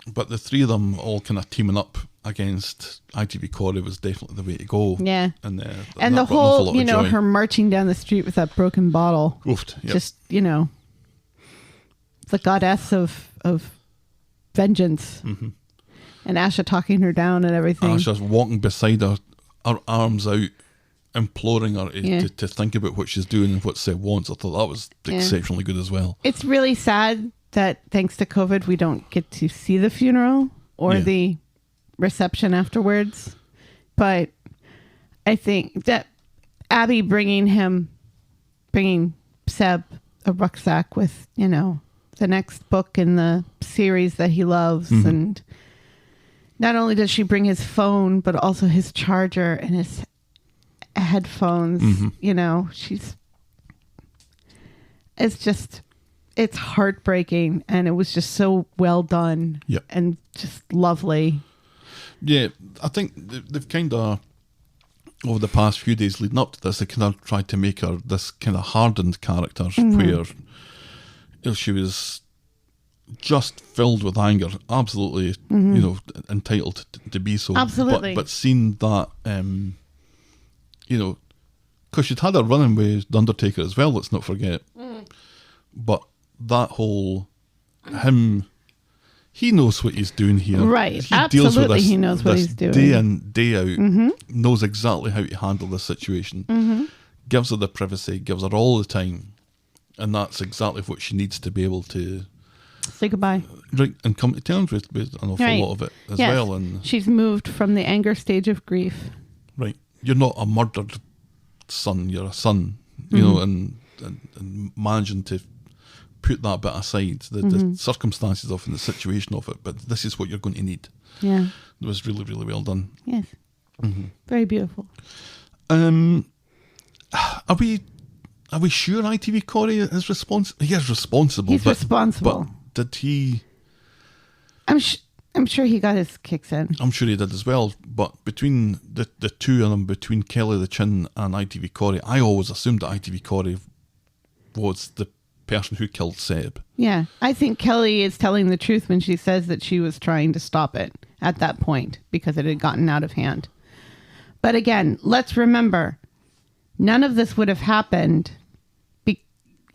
But the 3 of them all kind of teaming up against ITV Corey was definitely the way to go. Yeah. And the whole, her marching down the street with that broken bottle. Oofed, yep. Just, the goddess of vengeance. And Asha talking her down and everything. Asha's walking beside her arms out, imploring her to think about what she's doing and what Seb wants. I thought that was exceptionally good as well. It's really sad that thanks to COVID, we don't get to see the funeral or Yeah. the reception afterwards. But I think that Abby bringing Seb a rucksack with, the next book in the series that he loves. Mm-hmm. And not only does she bring his phone, but also his charger and his headphones. Mm-hmm. It's heartbreaking, and it was just so well done. Yep. And just lovely. Yeah, I think they've kind of, over the past few days leading up to this, they kind of tried to make her this kind of hardened character where she was just filled with anger, absolutely, entitled to be so. Absolutely. But seeing that, because she'd had a run-in with The Undertaker as well, let's not forget. But that whole, he knows what he's doing here. Right. He Absolutely, deals with this, he knows what this he's doing. day in, day out, knows exactly how to handle this situation, gives her the privacy, gives her all the time, and that's exactly what she needs to be able to Say goodbye. and come to terms with an awful lot of it as Yes. well. And she's moved from the anger stage of grief. right, you're not a murdered son, you're a son, and managing to put that bit aside, the circumstances of it and the situation of it, but this is what you're going to need. Yeah. It was really, really well done. Yes. Very beautiful. Are we sure ITV Corey is responsible? He is responsible. He's responsible. But did he? I'm sure he got his kicks in. I'm sure he did as well. But between the two of them, between Kelly the Chin and ITV Corey, I always assumed that ITV Corey was the person who killed Seb. Yeah. I think Kelly is telling the truth when she says that she was trying to stop it at that point because it had gotten out of hand. But again, let's remember, none of this would have happened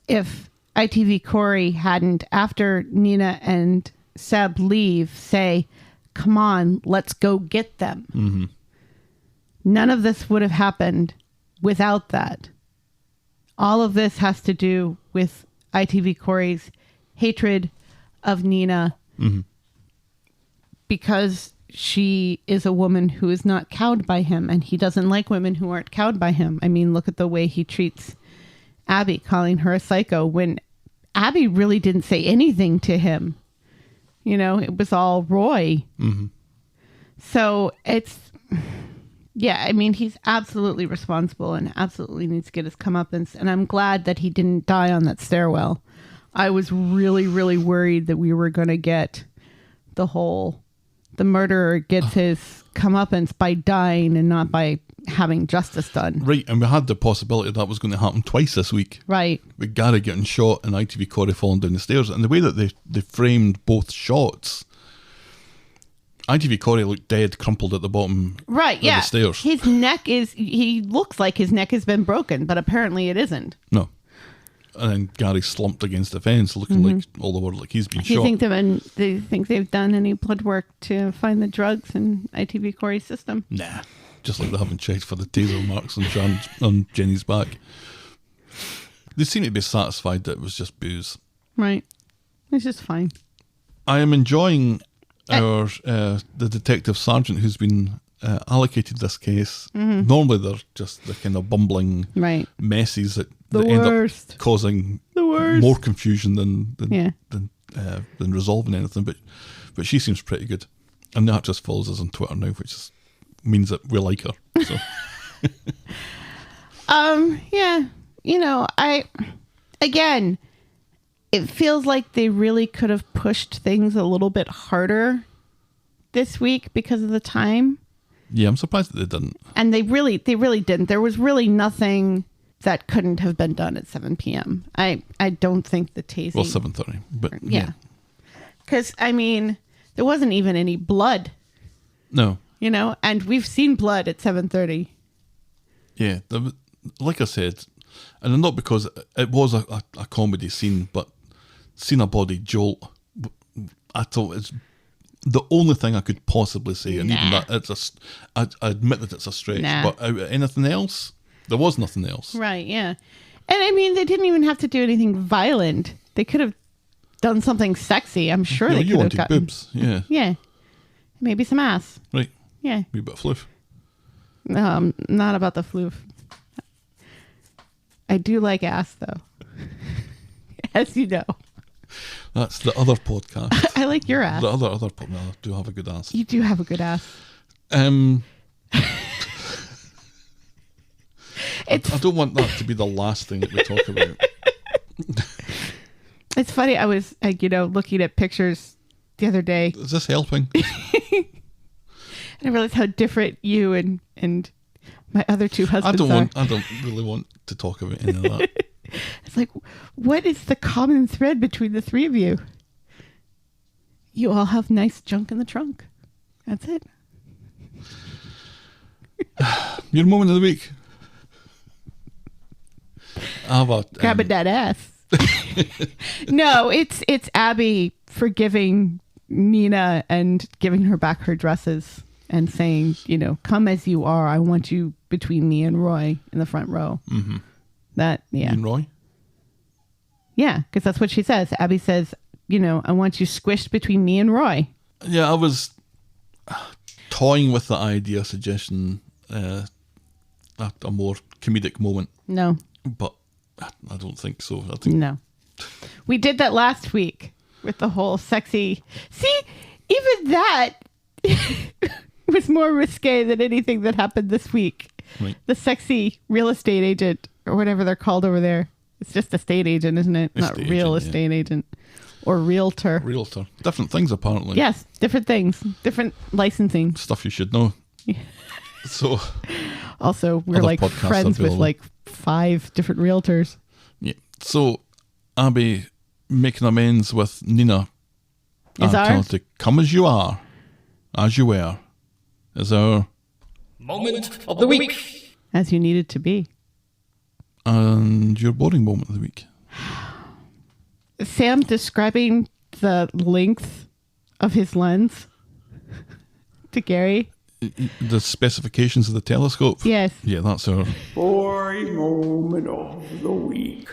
if ITV Corey hadn't, after Nina and Seb leave, say, come on, let's go get them. Mm-hmm. None of this would have happened without that. All of this has to do with ITV Corey's hatred of Nina because she is a woman who is not cowed by him, and he doesn't like women who aren't cowed by him. I mean, look at the way he treats Abby, calling her a psycho when Abby really didn't say anything to him. It was all Roy. Mm-hmm. So he's absolutely responsible and absolutely needs to get his comeuppance. And I'm glad that he didn't die on that stairwell. I was really, really worried that we were going to get the murderer gets his comeuppance by dying and not by having justice done. Right, and we had the possibility that was going to happen twice this week. Right. With Gary getting shot and ITV Corey falling down the stairs. And the way that they framed both shots, ITV Corey looked dead, crumpled at the bottom of the stairs. His neck he looks like his neck has been broken, but apparently it isn't. No. And then Gary slumped against the fence, looking like all the world like he's been Do you shot. think they've done any blood work to find the drugs in ITV Corey's system? Nah. Just like they haven't checked for the taser marks on Jenny's back. They seem to be satisfied that it was just booze. Right. It's just fine. I am enjoying the detective sergeant who's been allocated this case. Normally they're just the kind of bumbling messes that end up causing more confusion than resolving anything. But she seems pretty good, and that just follows us on Twitter now, which means that we like her. So. It feels like they really could have pushed things a little bit harder this week because of the time. Yeah, I'm surprised that they didn't. And they really didn't. There was really nothing that couldn't have been done at 7 p.m. I don't think the tasing... Well, 7:30, but yeah. Because, there wasn't even any blood. No. And we've seen blood at 7:30. Yeah, like I said, and not because it was a comedy scene, but seeing a body jolt, I thought it's the only thing I could possibly say, and even that I admit that it's a stretch. But out of anything else, there was nothing else. Right? Yeah, and they didn't even have to do anything violent. They could have done something sexy, I'm sure You know, they you could have wanted gotten boobs. Yeah. Yeah, maybe some ass. Right. Yeah, Wee bit of floof. not about the floof. I do like ass though, as you know. That's the other podcast. I like your ass. The other podcast. No, I do have a good ass. You do have a good ass. I It's don't want that to be the last thing that we talk about. it's funny. I was looking at pictures the other day, Is this helping? and I realized how different you and my other two husbands are. I don't really want to talk about any of that. It's like, what is the common thread between the three of you? You all have nice junk in the trunk. That's it. Your moment of the week. How about Grabbing that ass. No, it's Abby forgiving Nina and giving her back her dresses and saying, come as you are. I want you between me and Roy in the front row. Mm-hmm. That, yeah. You and Roy? Yeah, because that's what she says. Abby says, I want you squished between me and Roy. Yeah, I was toying with the idea, suggesting a more comedic moment, No, but I don't think so. I think no. We did that last week with the whole sexy. See, even that was more risque than anything that happened this week. Right. The sexy real estate agent or whatever they're called over there. It's just estate agent, isn't it? Not Estate real agent, estate agent or realtor. realtor. Different things, apparently. Yes, different things, different licensing. Stuff you should know. So, Also, we're Other like podcasts friends with available. like 5 different realtors. yeah. So, Abby making amends with Nina. Is and telling her ours? to come as you are, as you were, is our Moment of the week. As you needed to be. and your boring moment of the week. Sam describing the length of his lens to Gary. The specifications of the telescope. Yes. Yeah, that's our. Boring moment of the week.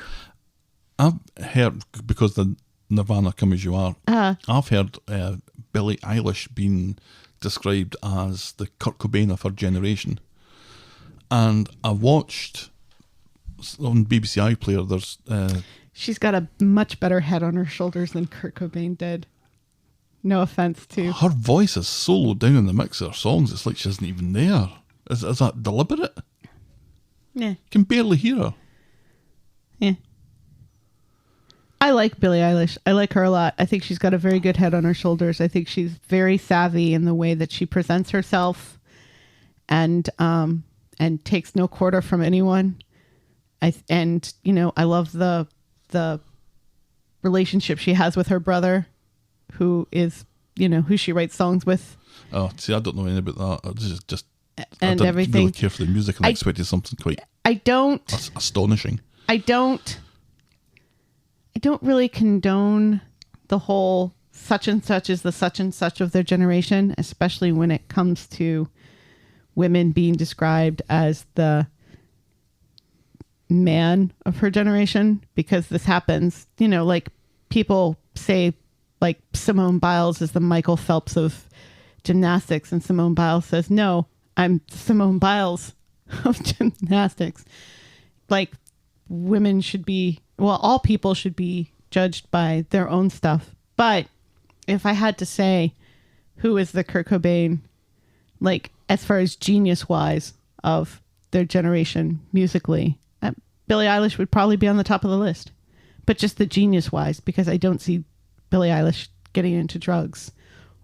I've heard, because the Nirvana Come As You Are, I've heard Billie Eilish being described as the Kurt Cobain of her generation. And I watched on BBC iPlayer, there's She's got a much better head on her shoulders than Kurt Cobain did. No offense to. her voice is so low down in the mix of her songs, it's like she isn't even there. Is that deliberate? Yeah. You can barely hear her. Yeah. I like Billie Eilish. I like her a lot. I think she's got a very good head on her shoulders. I think she's very savvy in the way that she presents herself and takes no quarter from anyone. I love the relationship she has with her brother, who is, who she writes songs with. Oh, see, I don't know anything about that. I just I And didn't everything. really care for the music, and I expected something quite I don't astonishing. I don't really condone the whole such and such is the such and such of their generation, especially when it comes to women being described as the man of her generation, because this happens, like people say like Simone Biles is the Michael Phelps of gymnastics, and Simone Biles says, no, I'm Simone Biles of gymnastics. Like, women should be, all people should be judged by their own stuff. But if I had to say who is the Kurt Cobain, like as far as genius wise of their generation musically, Billie Eilish would probably be on the top of the list. But just the genius wise, because I don't see Billie Eilish getting into drugs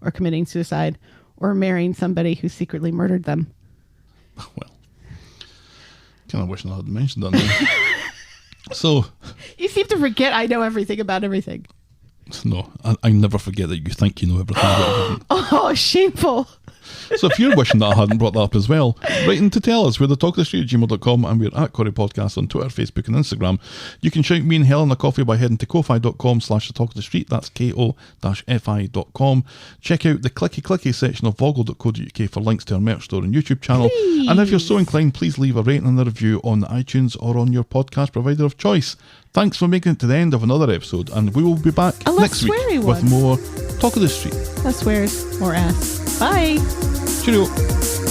or committing suicide or marrying somebody who secretly murdered them. Well, kind of wishing I hadn't mentioned that now. So, You seem to forget I know everything about everything. no, I never forget that you think you know everything about everything. Oh, shameful. So if you're wishing that I hadn't brought that up as well, write in to tell us. We're the Talk of the Street at gmail.com, and we're at Corey Podcast on Twitter, Facebook and Instagram. You can shout me and Helen a coffee by heading to ko-fi.com/the Talk of the Street. That's ko-fi.com. Check out the clicky section of vogle.co.uk for links to our merch store and YouTube channel. Please. And if you're so inclined, please leave a rating and a review on iTunes or on your podcast provider of choice. Thanks for making it to the end of another episode, and we will be back A less next week sweary with one. more Talk of the Street. Less swears, more ass. Bye. Cheerio.